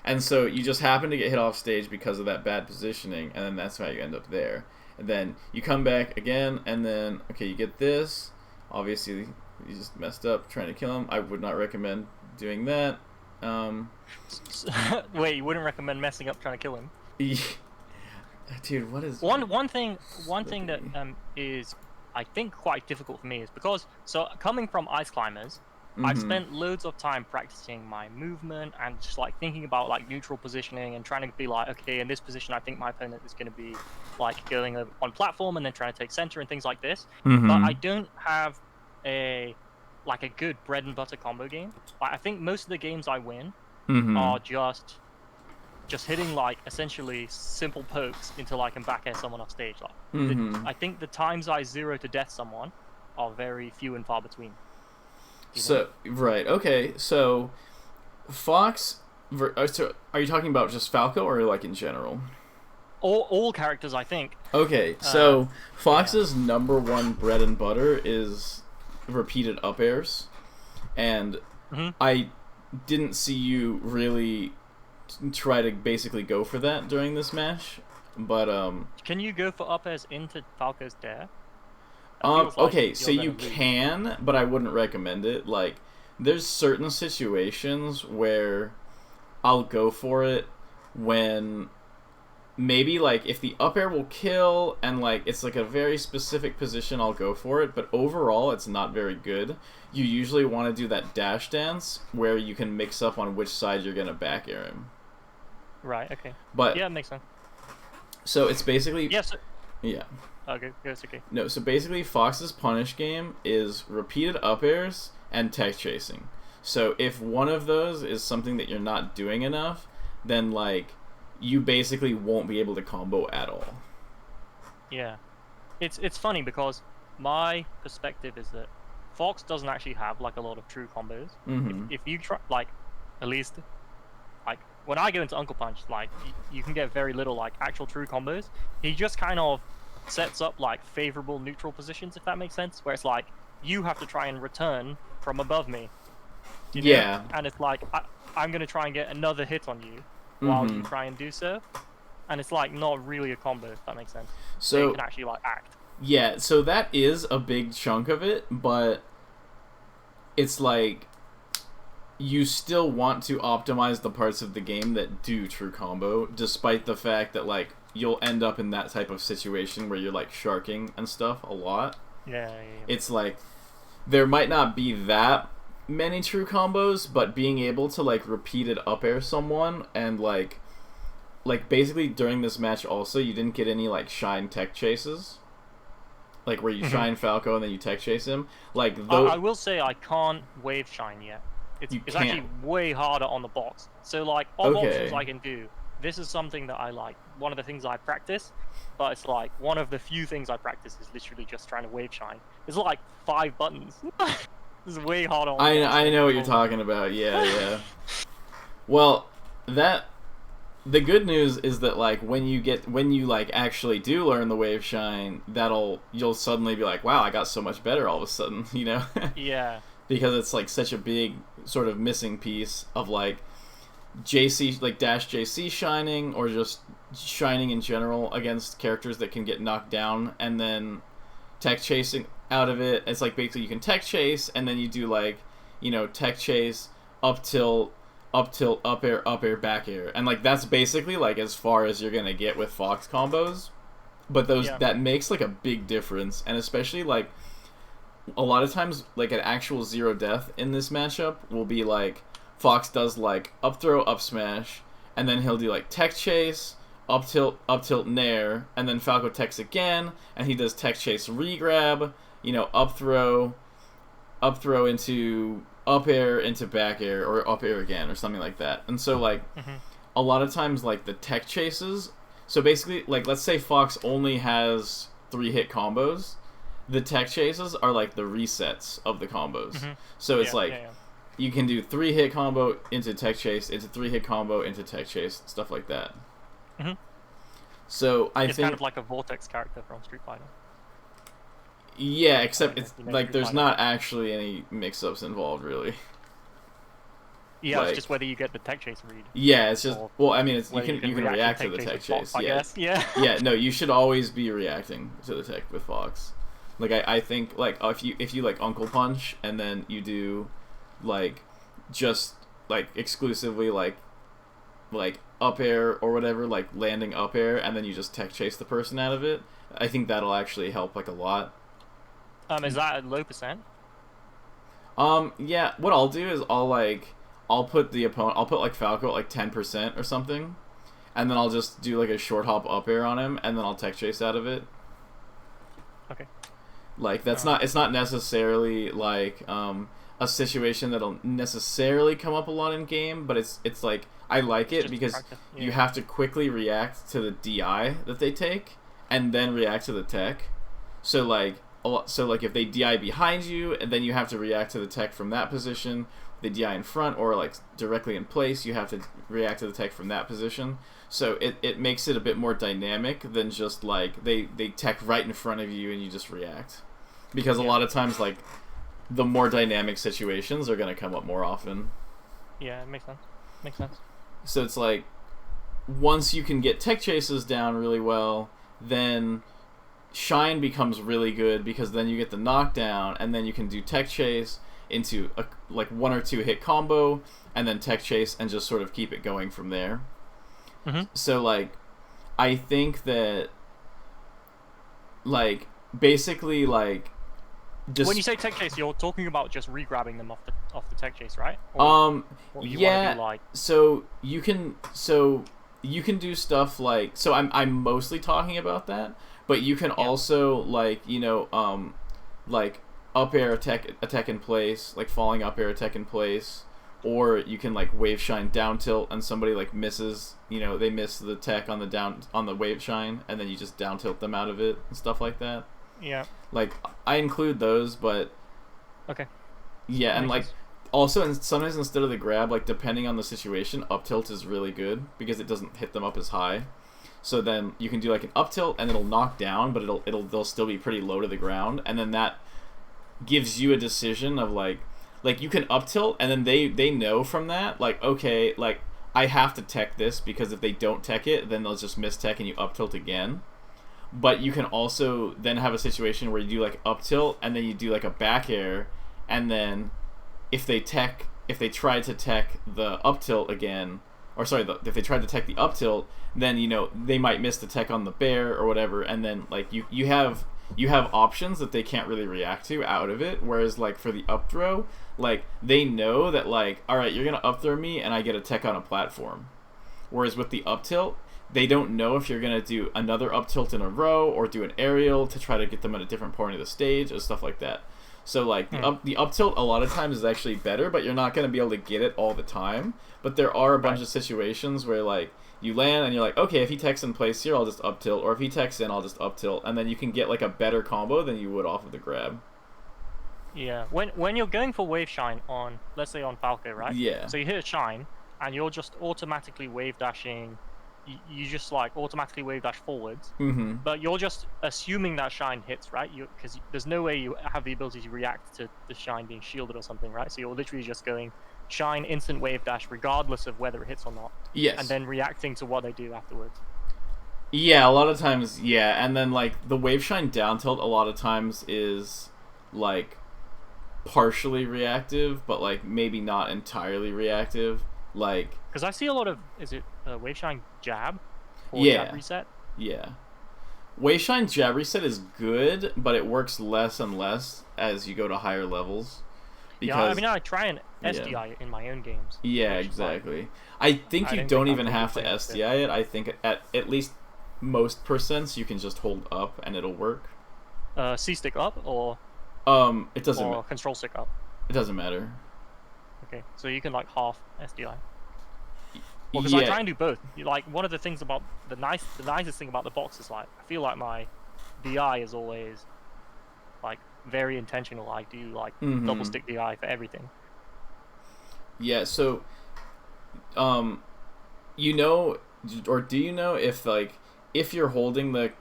And so you just happen to get hit off stage because of that bad positioning, and then that's why you end up there. And then you come back again, and then, okay, you get this. Obviously, you just messed up trying to kill him. I would not recommend doing that. Wait, you wouldn't recommend messing up trying to kill him? Dude, what is... One thing that is, I think, quite difficult for me is because, so coming from Ice Climbers, I've spent loads of time practicing my movement and just like thinking about like neutral positioning and trying to be like, okay, in this position I think my opponent is going to be like going on platform and then trying to take center and things like this. But I don't have a good bread and butter combo game. Like, I think most of the games I win are just hitting like essentially simple pokes until I can back air someone off stage. Like, I think the times I 0 to death someone are very few and far between. So, right, okay, so Fox, so are you talking about just Falco or like in general? All characters, I think. Okay, so Fox's number one bread and butter is repeated up airs, and I didn't see you really try to basically go for that during this match, but Can you go for up airs into Falco's dare? Okay, so you can, but I wouldn't recommend it. Like, there's certain situations where I'll go for it when maybe, like, if the up air will kill and, like, it's, like, a very specific position, I'll go for it. But overall, it's not very good. You usually want to do that dash dance where you can mix up on which side you're going to back air him. Right, okay. But yeah, it makes sense. So it's basically... Yes. Yeah. Okay, it's okay. No, so basically Fox's punish game is repeated up airs and tech chasing. So if one of those is something that you're not doing enough, then like you basically won't be able to combo at all. Yeah. It's funny because my perspective is that Fox doesn't actually have like a lot of true combos. If you try, like, at least like when I go into Uncle Punch, like you can get very little like actual true combos. He just kind of sets up like favorable neutral positions, if that makes sense, where it's like you have to try and return from above me. You know? Yeah. And it's like I'm gonna try and get another hit on you while you try and do so, and it's like not really a combo, if that makes sense. So you can actually like act. Yeah, so that is a big chunk of it, but it's like you still want to optimize the parts of the game that do true combo, despite the fact that like you'll end up in that type of situation where you're like sharking and stuff a lot. Yeah. It's like there might not be that many true combos, but being able to like repeated up air someone and like basically during this match also you didn't get any like shine tech chases, like where you shine Falco and then you tech chase him. Like I will say I can't wave shine yet. It's actually way harder on the box. So like all options I can do. This is something that I like. One of the things I practice, but it's like one of the few things I practice is literally just trying to wave shine. There's like 5 buttons. This is way harder. I know what you're talking about. Yeah. Well, the good news is that like when you like actually do learn the wave shine, you'll suddenly be like, wow, I got so much better all of a sudden, you know? Yeah. Because it's like such a big sort of missing piece of like JC, like dash JC shining, or just shining in general against characters that can get knocked down, and then tech chasing out of it. It's like basically you can tech chase, and then you do like, tech chase, up tilt, up air, back air, and like that's basically like as far as you're gonna get with Fox combos. But that makes like a big difference, and especially like a lot of times like an actual zero death in this matchup will be like Fox does like up throw, up smash, and then he'll do like tech chase, up tilt, nair, and then Falco techs again, and he does tech chase regrab, up throw into up air into back air, or up air again, or something like that. And so like a lot of times like the tech chases, so basically like let's say Fox only has 3-hit combos, the tech chases are like the resets of the combos. So it's you can do 3-hit combo into tech chase, into 3-hit combo into tech chase, stuff like that. So I think it's kind of like a Vortex character from Street Fighter. Yeah, except it's like there's not actually any mix-ups involved, really. Yeah, it's just whether you get the tech chase read. Yeah, it's just I mean, it's you can react to the tech chase. I guess. Yeah. Yeah, no, you should always be reacting to the tech with Fox. Like I think like if you like Uncle Punch and then you do like just like exclusively like up air or whatever, like landing up air, and then you just tech chase the person out of it, I think that'll actually help like a lot. Is that a low percent? Yeah, what I'll do is I'll put like Falco at like 10% or something, and then I'll just do like a short hop up air on him, and then I'll tech chase out of it. Okay. Like it's not necessarily like a situation that'll necessarily come up a lot in game, but it's like I like it because you have to quickly react to the DI that they take and then react to the tech. So like if they DI behind you and then you have to react to the tech from that position, they DI in front or like directly in place, you have to react to the tech from that position. So it makes it a bit more dynamic than just like they tech right in front of you and you just react. Because a lot of times like the more dynamic situations are going to come up more often. Yeah, it makes sense. Makes sense. So it's like once you can get tech chases down really well, then Shine becomes really good because then you get the knockdown and then you can do tech chase into a like 1 or 2 hit combo and then tech chase and just sort of keep it going from there. So like I think that like basically like just when you say tech chase, you're talking about just re-grabbing them off the tech chase, right? Or yeah. Do, like... So you can do stuff like I'm mostly talking about that, but you can also like like up air attack in place, like falling up air attack in place, or you can like wave shine down tilt and somebody like misses, they miss the tech on the wave shine and then you just down tilt them out of it and stuff like that. Yeah. Like I include those, but okay. Yeah, and like also and sometimes instead of the grab, like depending on the situation, up tilt is really good because it doesn't hit them up as high. So then you can do like an up tilt and it'll knock down, but they'll still be pretty low to the ground, and then that gives you a decision of like you can up tilt and then they know from that like okay, like I have to tech this because if they don't tech it, then they'll just miss tech and you up tilt again. But you can also then have a situation where you do like up tilt and then you do like a back air, and then if they try to tech the up tilt again, or sorry, if they try to tech the up tilt, then they might miss the tech on the bear or whatever, and then like you have options that they can't really react to out of it. Whereas like for the up throw, like they know that like all right, you're gonna up throw me and I get a tech on a platform. Whereas with the up tilt, they don't know if you're going to do another up tilt in a row or do an aerial to try to get them at a different point of the stage or stuff like that. So like the up tilt a lot of times is actually better, but you're not going to be able to get it all the time. But there are a bunch of situations where like you land and you're like, okay, if he techs in place here, I'll just up tilt, or if he techs in, I'll just up tilt, and then you can get like a better combo than you would off of the grab. Yeah, when you're going for wave shine on, let's say on Falco, right? Yeah. So you hit a shine and you're just automatically wave dashing. You just like automatically wave dash forwards, but you're just assuming that shine hits, right? Because there's no way you have the ability to react to the shine being shielded or something, right? So you're literally just going shine, instant wave dash, regardless of whether it hits or not. Yes. And then reacting to what they do afterwards. Yeah, a lot of times, yeah, and then like the wave shine down tilt a lot of times is like partially reactive, but like maybe not entirely reactive. Like Because I see a lot of, is it wave shine jab or yeah, jab reset? yeah. Wave shine jab reset is good, but it works less and less as you go to higher levels. Yeah, I mean I try and SDI in my own games. Yeah, which, exactly. Like, I think I you don't don't think even I'm have to really playing SDI it. I think at least most percents you can just hold up and it'll work. C stick up or It doesn't. or control stick up. It doesn't matter. Okay, so you can like half SDI. Well, because Yeah. I try and do both. Like one of the things about the nicest thing about the box is like I feel like my DI is always like very intentional. I do like double stick DI for everything. Yeah. So, you know, or do you know if like if you're holding the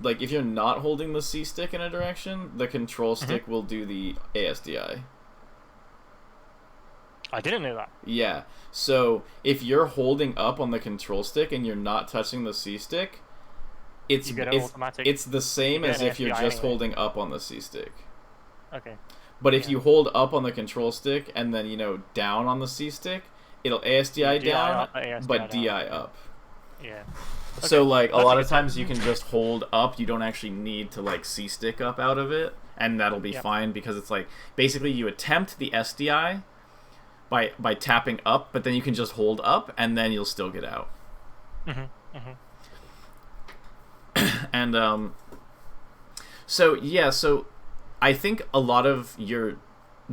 like if you're not holding the C stick in a direction, the control stick will do the ASDI. I didn't know that. Yeah. So if you're holding up on the control stick and you're not touching the C stick, it's You get an automatic. it's the same you as get an if you're SDI just anyway. holding up on the C stick. Okay. But if Yeah. you hold up on the control stick and then down on the C stick, it'll ASDI DI down, up, ASDI but down. DI up. Yeah. So Okay. like a That's lot a of good times tip. you can just hold up. You don't actually need to like C stick up out of it, and that'll be Yep. fine because it's like basically you attempt the SDI by tapping up, but then you can just hold up and then you'll still get out. And so yeah, so I think a lot of your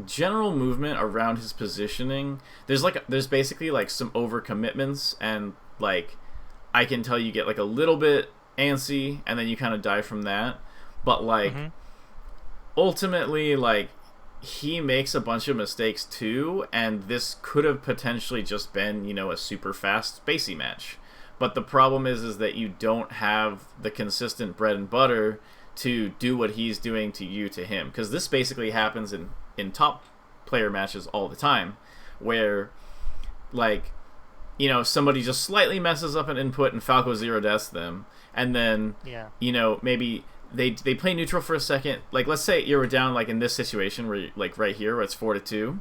general movement around his positioning, there's basically like some overcommitments, and like I can tell you get like a little bit antsy and then you kind of die from that, but like ultimately like he makes a bunch of mistakes too, and this could have potentially just been a super fast spacey match. But the problem is that you don't have the consistent bread and butter to do what he's doing to you to him, because this basically happens in top player matches all the time, where like somebody just slightly messes up an input and Falco zero deaths them, and then maybe they play neutral for a second. Like let's say you're down like in this situation where like right here where it's 4-2.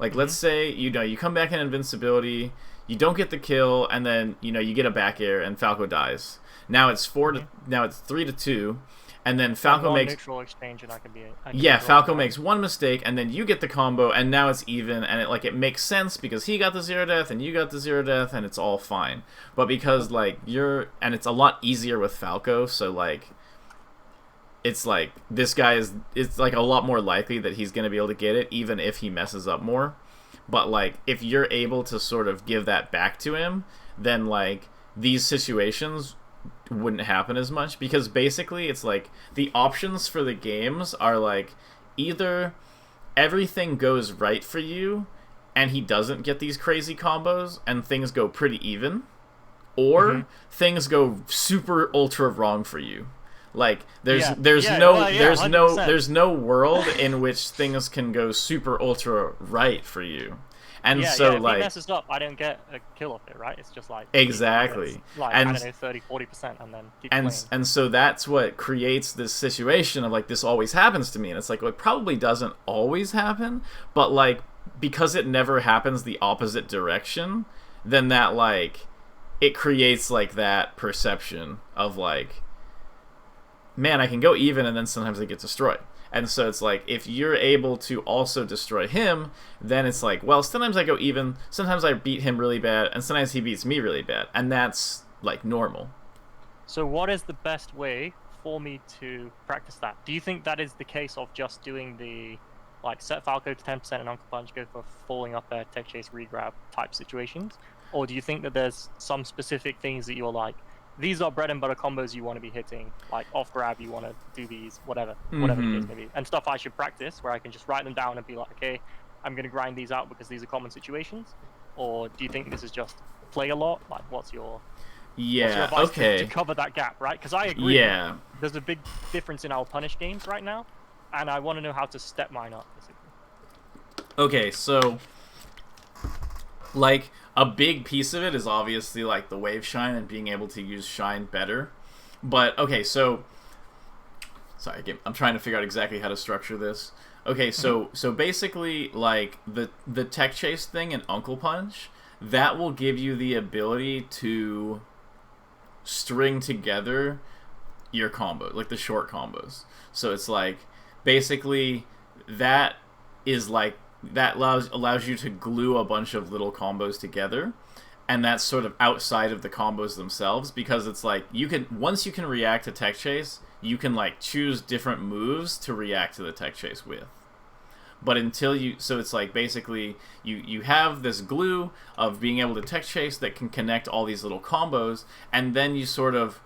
Like let's say you come back in invincibility, you don't get the kill, and then you get a back air and Falco dies. Now it's 3-2, and then Falco makes neutral exchange and I can Falco makes one mistake, and then you get the combo, and now it's even, and it makes sense because he got the zero death and you got the zero death, and it's all fine. But because and it's a lot easier with Falco, so like it's like this guy it's like a lot more likely that he's gonna be able to get it even if he messes up more. But like if you're able to sort of give that back to him, then like these situations wouldn't happen as much, because basically it's like the options for the games are like either everything goes right for you and he doesn't get these crazy combos and things go pretty even, or things go super ultra wrong for you. Like there's no world in which things can go super ultra right for you. And so if like he messes up, I don't get a kill off it, right? It's just like exactly, like and I don't know, 30-40%, and then keep and playing. and so that's what creates this situation of like this always happens to me, and it's like, well, it probably doesn't always happen, but like because it never happens the opposite direction, then that like it creates like that perception of like, man, I can go even and then sometimes I get destroyed. And so it's like, if you're able to also destroy him, then it's like, well, sometimes I go even, sometimes I beat him really bad, and sometimes he beats me really bad. And that's like normal. So what is the best way for me to practice that? Do you think that is the case of just doing the like set Falco to 10% and Uncle Punch, go for falling up there, tech chase, regrab type situations? Or do you think that there's some specific things that you're like, these are bread and butter combos you want to be hitting, like off grab, you want to do these, whatever the case may be, and stuff I should practice where I can just write them down and be like, okay, I'm going to grind these out because these are common situations? Or do you think this is just play a lot? Like, what's your advice to cover that gap, right? Because I agree. Yeah. There's a big difference in our punish games right now, and I want to know how to step mine up, basically. Okay, so Like, a big piece of it is obviously, like, the wave shine and being able to use shine better. But, okay, so... Sorry, I'm trying to figure out exactly how to structure this. Okay, so basically, like, the tech chase thing in Uncle Punch, that will give you the ability to string together your combo, like the short combos. So it's like, basically, that is like, that allows you to glue a bunch of little combos together, and that's sort of outside of the combos themselves, because it's like, once you can react to tech chase, you can like choose different moves to react to the tech chase with. But so it's like, basically, you have this glue of being able to tech chase that can connect all these little combos, and then you sort of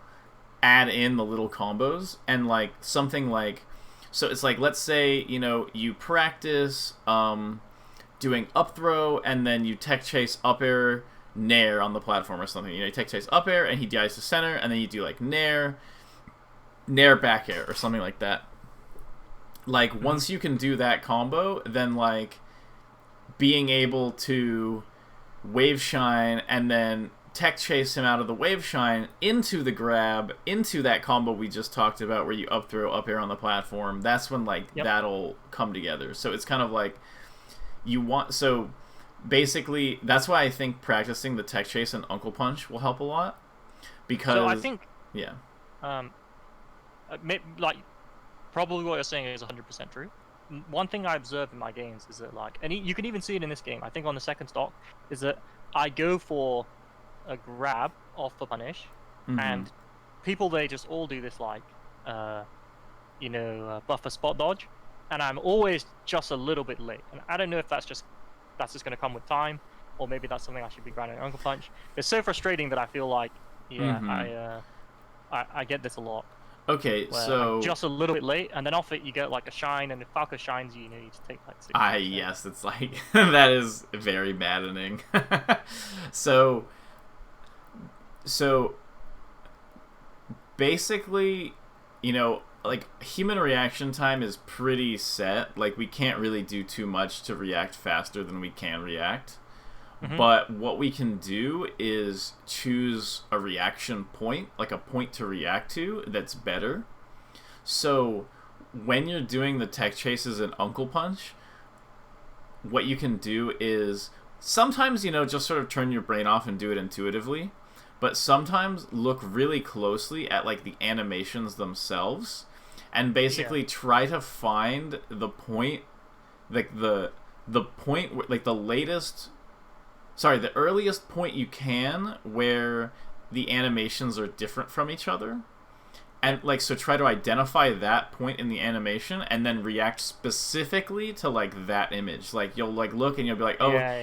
add in the little combos, and like something like, so it's like, let's say, you practice doing up throw, and then you tech chase up air nair on the platform or something. You tech chase up air and he dies to center, and then you do like nair back air or something like that. Like, once you can do that combo, then like being able to wave shine and then tech chase him out of the wave shine into the grab, into that combo we just talked about where you up throw up air on the platform, that's when like that'll come together. So it's kind of like so basically that's why I think practicing the tech chase and Uncle Punch will help a lot, because So I think like, probably what you're saying is 100% true. One thing I observe in my games is that, like, and you can even see it in this game, I think on the second stock, is that I go for a grab off the punish, and people, they just all do this, like, buffer spot dodge, and I'm always just a little bit late. And I don't know if that's just going to come with time, or maybe that's something I should be grinding Uncle Punch. It's so frustrating that I feel like, I get this a lot. Okay, so... I'm just a little bit late, and then off it you get like a shine, and if Falco shines you, you just take like 6 yes, it's like... that is very maddening. So basically, like, human reaction time is pretty set. Like, we can't really do too much to react faster than we can react. But what we can do is choose a reaction point, like a point to react to, that's better. So when you're doing the tech chases in Uncle Punch, what you can do is sometimes, just sort of turn your brain off and do it intuitively. But sometimes look really closely at like the animations themselves, and basically try to find the point, like the point, like the earliest point you can where the animations are different from each other. And like, so try to identify that point in the animation and then react specifically to like that image. Like, you'll like look and you'll be like,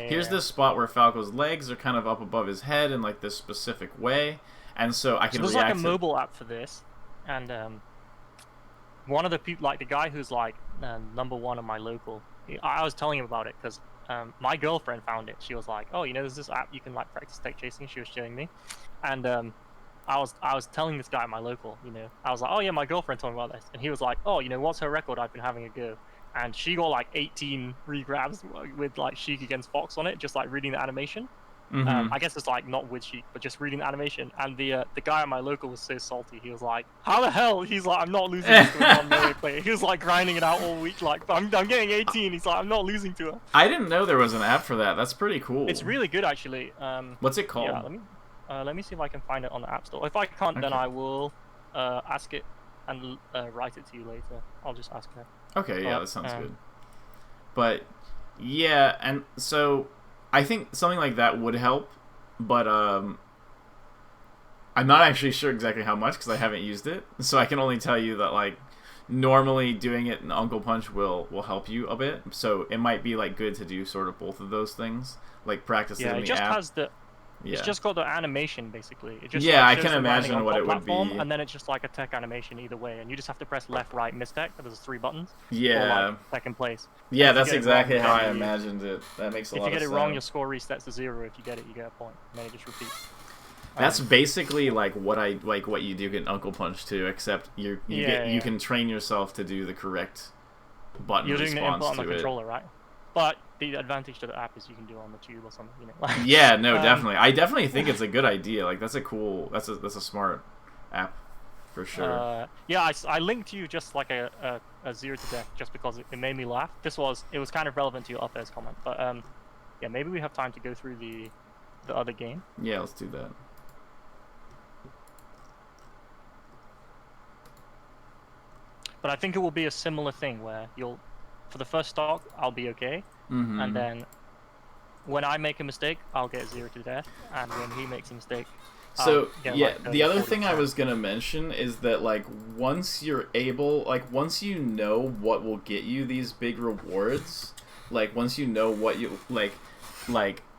here's this spot where Falco's legs are kind of up above his head in like this specific way. And so I can there's react like a mobile app for this, and one of the people, like the guy who's like number one on my local, I was telling him about it because my girlfriend found it. She was like, "Oh, there's this app you can like practice tech chasing." She was showing me, and I was telling this guy at my local, I was like, "Oh yeah, my girlfriend told me about this," and he was like, "Oh, what's her record? I've been having a go," and she got like 18 regrabs with like Sheik against Fox on it, just like reading the animation. I guess it's like not with Sheik, but just reading the animation. And the guy at my local was so salty. He was like, "How the hell?" He's like, "I'm not losing to a non-melee player." He was like grinding it out all week. Like, I'm getting 18. He's like, "I'm not losing to her." I didn't know there was an app for that. That's pretty cool. It's really good, actually. What's it called? Yeah, let me see if I can find it on the App Store. If I can't, then I will ask it and write it to you later. I'll just ask her. Okay, yeah, that sounds good. But yeah, and so I think something like that would help, but I'm not actually sure exactly how much because I haven't used it. So I can only tell you that like normally doing it in Uncle Punch will help you a bit. So it might be like good to do sort of both of those things, like practice it in the app. Yeah, it just has the... It's just got the animation, basically. It just, I shows can imagine what it would be. And then it's just like a tech animation either way, and you just have to press left, right, mistech. There's 3 buttons. Yeah. Or like second place. Yeah, that's exactly how I imagined it. That makes a lot of sense. If you get it wrong, your score resets to 0. If you get it, you get a point. And then it just repeats. That's basically like what you do in Uncle Punch too, except you can train yourself to do the correct button response to it. You're doing the input on the controller, right? But the advantage to the app is you can do it on the tube or something, you know. Like, Yeah, no, definitely. I definitely think it's a good idea. Like that's a smart app for sure. Yeah, I linked you just like a 0 to death just because it made me laugh. It was kind of relevant to your up airs comment, but yeah, maybe we have time to go through the other game. Yeah, let's do that. But I think it will be a similar thing where for the first stock, I'll be okay, and then when I make a mistake, I'll get 0 to death, and when he makes a mistake, so get, yeah, like, the other 40%. thing I was gonna mention is that like once you know what will get you these big rewards, like once you know what you like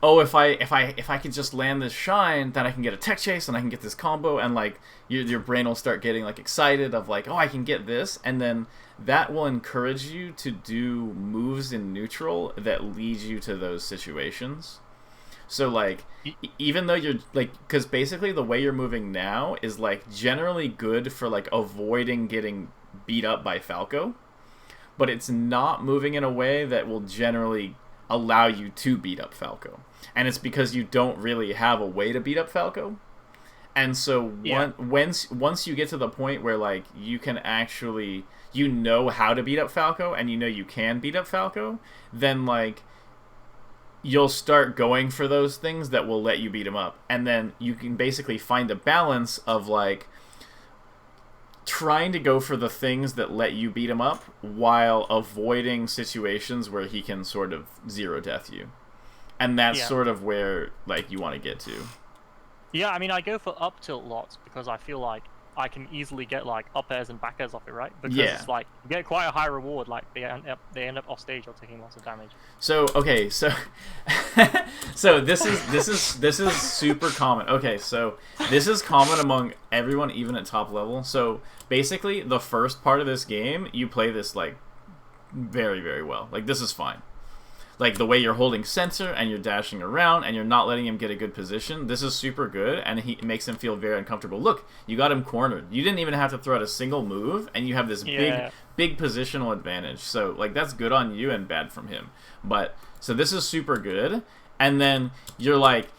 oh if I could just land this shine, then I can get a tech chase and I can get this combo, and like your brain will start getting like excited of like, oh, I can get this, and then that will encourage you to do moves in neutral that lead you to those situations. So like even though you're like, because basically the way you're moving now is like generally good for like avoiding getting beat up by Falco, but it's not moving in a way that will generally allow you to beat up Falco. And it's because you don't really have a way to beat up Falco. And so once you get to the point where like you can actually, you know how to beat up Falco and you know you can beat up Falco, then like you'll start going for those things that will let you beat him up. And then you can basically find a balance of like trying to go for the things that let you beat him up while avoiding situations where he can sort of 0 death you. And that's sort of where like you want to get to. Yeah, I mean, I go for up tilt lots because I feel like I can easily get like up airs and back airs off it, right? Because it's like you get quite a high reward. Like they end up off stage or taking lots of damage. So okay, so this is super common. Okay, so this is common among everyone, even at top level. So basically, the first part of this game, you play this like very, very well. Like this is fine. Like the way you're holding center and you're dashing around and you're not letting him get a good position, this is super good, and it makes him feel very uncomfortable. Look, you got him cornered. You didn't even have to throw out a single move, and you have this big positional advantage. So like that's good on you and bad from him. But so this is super good, and then you're like,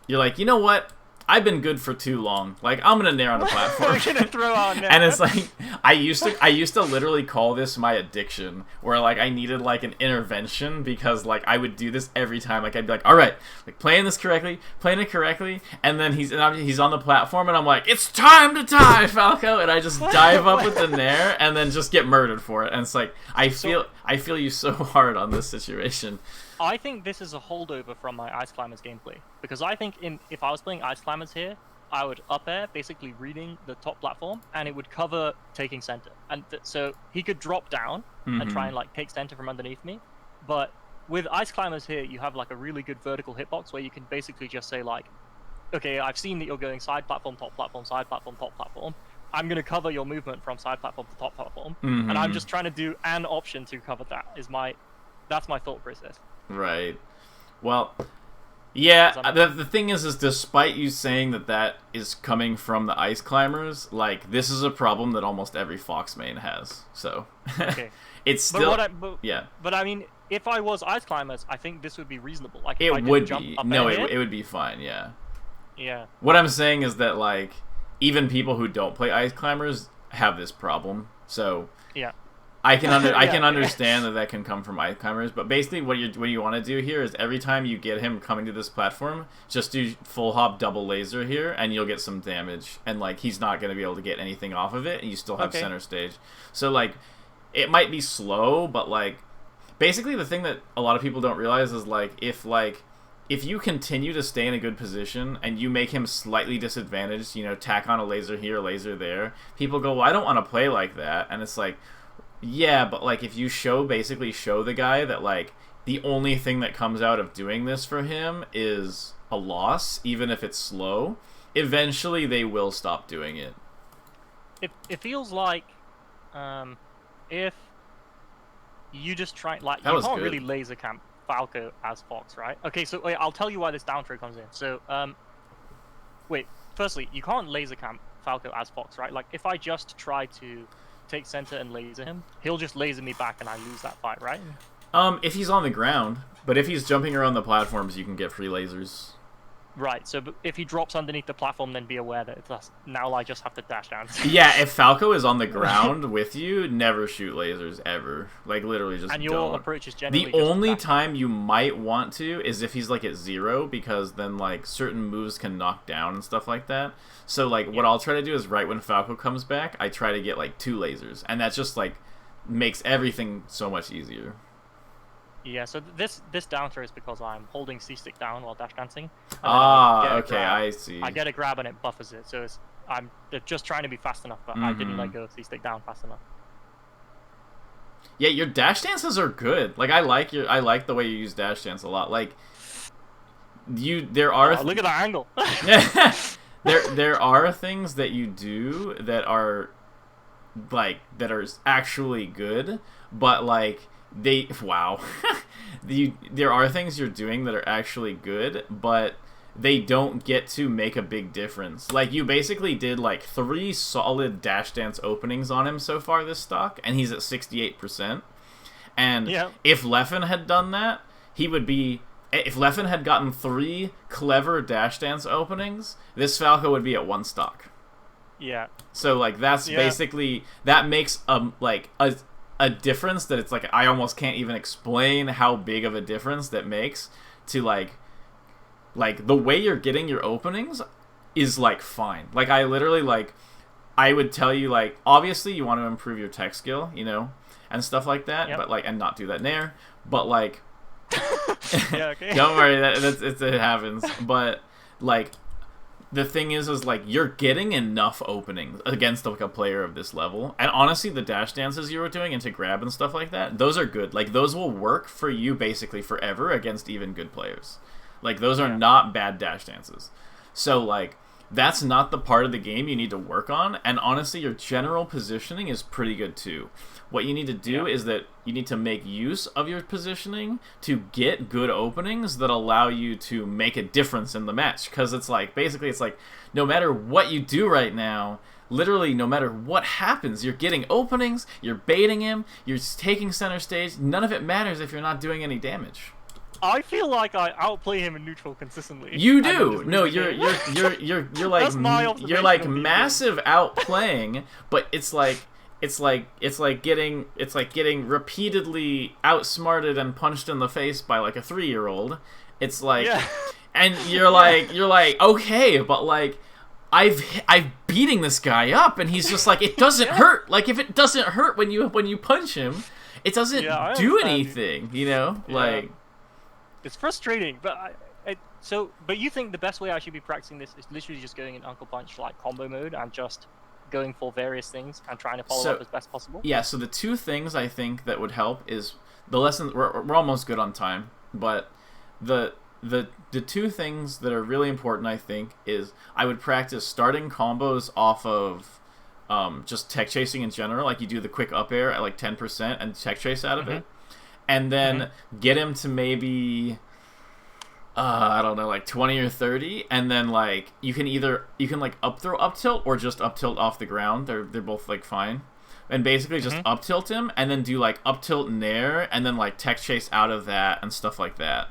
you know what? I've been good for too long. Like I'm gonna nair on the platform. We're gonna throw out nair. And it's like I used to literally call this my addiction, where like I needed like an intervention because like I would do this every time. Like I'd be like, all right, like playing it correctly, and then he's on the platform, and I'm like, it's time to die, Falco, and I just dive up with the nair, and then just get murdered for it. And it's like I feel you so hard on this situation. I think this is a holdover from my Ice Climbers gameplay, because I think if I was playing Ice Climbers here, I would up air, basically reading the top platform, and it would cover taking center, and so he could drop down and try and like take center from underneath me. But with Ice Climbers here, you have like a really good vertical hitbox where you can basically just say like, okay, I've seen that you're going side platform, top platform, side platform, top platform. I'm going to cover your movement from side platform to top platform, and I'm just trying to do an option to cover that. That's my thought process. Right. Well, yeah, the thing is despite you saying that is coming from the Ice Climbers, like, this is a problem that almost every Fox main has. So, okay. It's still... But I mean, if I was Ice Climbers, I think this would be reasonable. Like, it would be. No, it would be fine, yeah. Yeah. What I'm saying is that, like, even people who don't play Ice Climbers have this problem. So... Yeah. I can understand that can come from Ice Climbers, but basically what you want to do here is every time you get him coming to this platform, just do full hop double laser here, and you'll get some damage, and like he's not going to be able to get anything off of it, and you still have center stage. So like it might be slow, but like basically the thing that a lot of people don't realize is like if you continue to stay in a good position and you make him slightly disadvantaged, you know, tack on a laser here, laser there, people go, well, I don't want to play like that, and it's like, yeah, but like if you basically show the guy that like the only thing that comes out of doing this for him is a loss, even if it's slow, eventually they will stop doing it. It feels like if you just try, like, that you was can't good. Really laser camp Falco as Fox, right? Okay, so wait, I'll tell you why this down throw comes in. So wait, firstly, you can't laser camp Falco as Fox, right? Like if I just try to take center and laser him, he'll just laser me back and I lose that fight, right? If he's on the ground, but if he's jumping around the platforms, you can get free lasers. Right, so if he drops underneath the platform, then be aware that now I just have to dash down. Yeah, if Falco is on the ground with you, never shoot lasers, ever. Like, literally just and your don't. approach is generally The just only dash. time you might want to is if he's, like, at 0, because then, like, certain moves can knock down and stuff like that. So, like, what I'll try to do is right when Falco comes back, I try to get, like, 2 lasers. And that just, like, makes everything so much easier. Yeah, so this down throw is because I'm holding C-stick down while dash dancing. Okay, I see. I get a grab and it buffers it, so I'm just trying to be fast enough, but I didn't let go of C-stick down fast enough. Yeah, your dash dances are good. Like, I like the way you use dash dance a lot. Like, there are look at that angle. there are things that you do that are actually good, but like there are things you're doing that are actually good, but they don't get to make a big difference. Like, you basically did like 3 solid dash dance openings on him so far this stock, and he's at 68%. And if Leffen had done that, if Leffen had gotten 3 clever dash dance openings, this Falco would be at 1 stock. Yeah. So, like, that's basically, that makes a difference that it's like I almost can't even explain how big of a difference that makes to like the way you're getting your openings is like fine. Like, I literally, like, I would tell you, like, obviously you want to improve your tech skill, you know, and stuff like that, but like, and not do that nair, but like don't worry, it happens. But like, the thing is like, you're getting enough openings against like a player of this level, and honestly, the dash dances you were doing into grab and stuff like that, those are good. Like, those will work for you basically forever against even good players. Like, those are not bad dash dances. So like, that's not the part of the game you need to work on, and honestly, your general positioning is pretty good too. What you need to do is that you need to make use of your positioning to get good openings that allow you to make a difference in the match. Because it's like, basically, it's like, no matter what you do right now, literally no matter what happens, you're getting openings, you're baiting him, you're taking center stage. None of it matters if you're not doing any damage. I feel like I outplay him in neutral consistently. You do. No, you're like you're like massive outplaying, but it's like getting repeatedly outsmarted and punched in the face by like a 3-year-old. It's like, and you're like, okay, but like, I've beating this guy up, and he's just like, it doesn't hurt. Like, if it doesn't hurt when you punch him, it doesn't do anything, you know? Like, it's frustrating, but but you think the best way I should be practicing this is literally just going in Uncle Punch like combo mode and just going for various things and trying to follow up as best possible? Yeah, so the 2 things I think that would help is the lessons. We're almost good on time, but the 2 things that are really important, I think, is I would practice starting combos off of just tech chasing in general. Like, you do the quick up air at like 10% and tech chase out of it, and then get him to maybe I don't know, like 20 or 30, and then like you can like up throw up tilt or just up tilt off the ground. They're both like fine, and basically just up tilt him and then do like up tilt nair and then like tech chase out of that and stuff like that.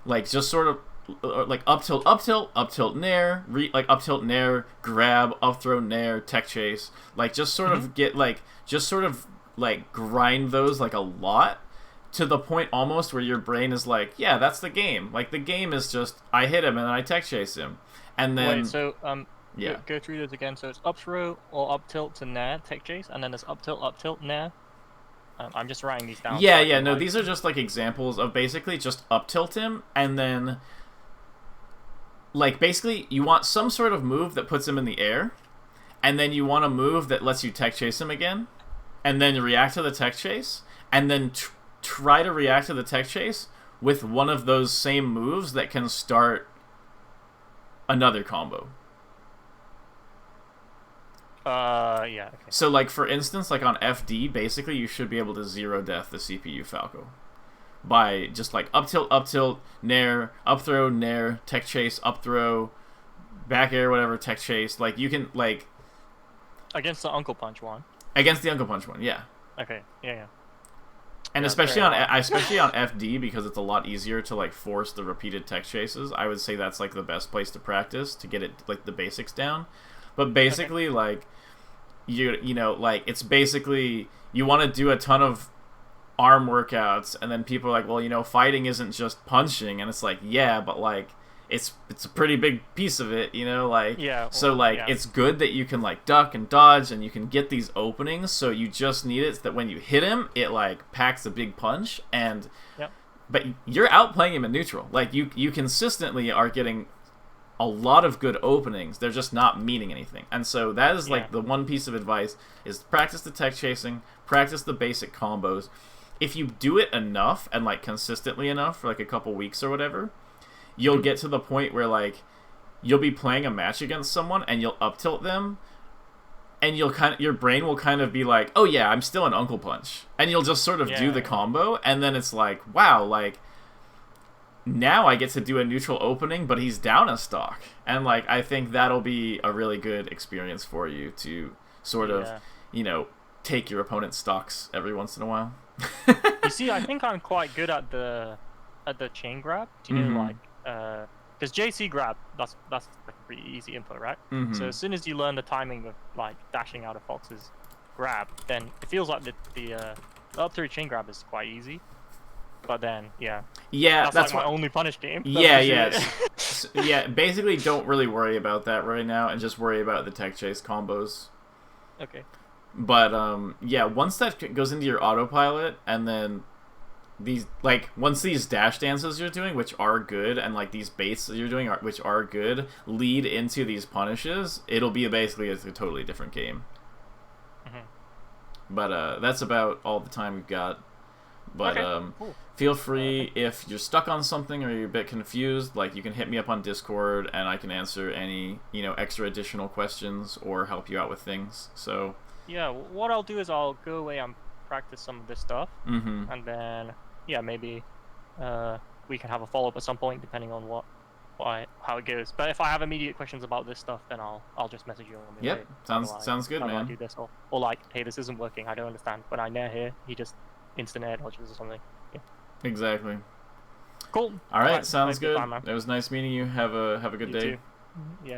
Like, just sort of like up tilt nair, like up tilt nair, grab, up throw nair, tech chase. Like, just sort of get like grind those like a lot, to the point almost where your brain is like, yeah, that's the game. Like, the game is just, I hit him and then I tech chase him. And then... Wait, so, go through those again. So it's up throw or up tilt to nair, tech chase, and then there's up tilt, nair. I'm just writing these down. Yeah, no, these are just, like, examples of basically just up tilt him, and then... Like, basically, you want some sort of move that puts him in the air, and then you want a move that lets you tech chase him again, and then react to the tech chase, and then... try to react to the tech chase with one of those same moves that can start another combo. Okay. So, like, for instance, like on FD, basically you should be able to 0-death the CPU Falco by just like up tilt, nair, up throw, nair, tech chase, up throw, back air, whatever, tech chase. Like, you can, like... Against the Uncle Punch one? Against the Uncle Punch one, yeah. Okay, yeah. And Yeah, especially very on hard. especially on FD, because it's a lot easier to like force the repeated tech chases. I would say that's like the best place to practice to get it like the basics down. But basically, like you know like it's basically you want to do a ton of arm workouts, and then people are like, well, you know, fighting isn't just punching, and it's like, yeah, but like it's a pretty big piece of it, you know, like Yeah. so like yeah. it's good that you can like duck and dodge and you can get these openings, so you just need it so that when you hit him it like packs a big punch. And Yep. but you're outplaying him in neutral, like you consistently are getting a lot of good openings, they're just not meaning anything. And so that is like the one piece of advice is practice the tech chasing, practice the basic combos. If you do it enough and like consistently enough for like a couple weeks or whatever, you'll get to the point where like you'll be playing a match against someone and you'll up tilt them, and you'll your brain will kind of be like, oh yeah, I'm still an Uncle Punch, and you'll just sort of do the combo, and then it's like, wow, like now I get to do a neutral opening, but he's down a stock, and like I think that'll be a really good experience for you to sort of you know take your opponent's stocks every once in a while. You see, I think I'm quite good at the chain grab. Do you know, like, because JC grab, that's like a pretty easy input, right? So as soon as you learn the timing of like dashing out of Fox's grab, then it feels like the up through chain grab is quite easy. But then, that's like my only punish game. Yeah. Basically, don't really worry about that right now, and just worry about the tech chase combos. Okay. But once that goes into your autopilot, and then once these dash dances you're doing, which are good, and like these baits you're doing, which are good, lead into these punishes, it'll be basically a totally different game. But that's about all the time we've got. But cool. Feel free, if you're stuck on something or you're a bit confused, like you can hit me up on Discord, and I can answer any extra additional questions or help you out with things. So yeah, what I'll do is I'll go away and practice some of this stuff, and then maybe we can have a follow up at some point, depending on how it goes. But if I have immediate questions about this stuff, then I'll just message you on the Yep, sounds good, how man. do I do this? Or like, hey, this isn't working. I don't understand. When I nair here, he just instant air dodges or something. Yeah. Exactly. Cool. All right, sounds good. It was nice meeting you. Have a good You day. too. Yeah.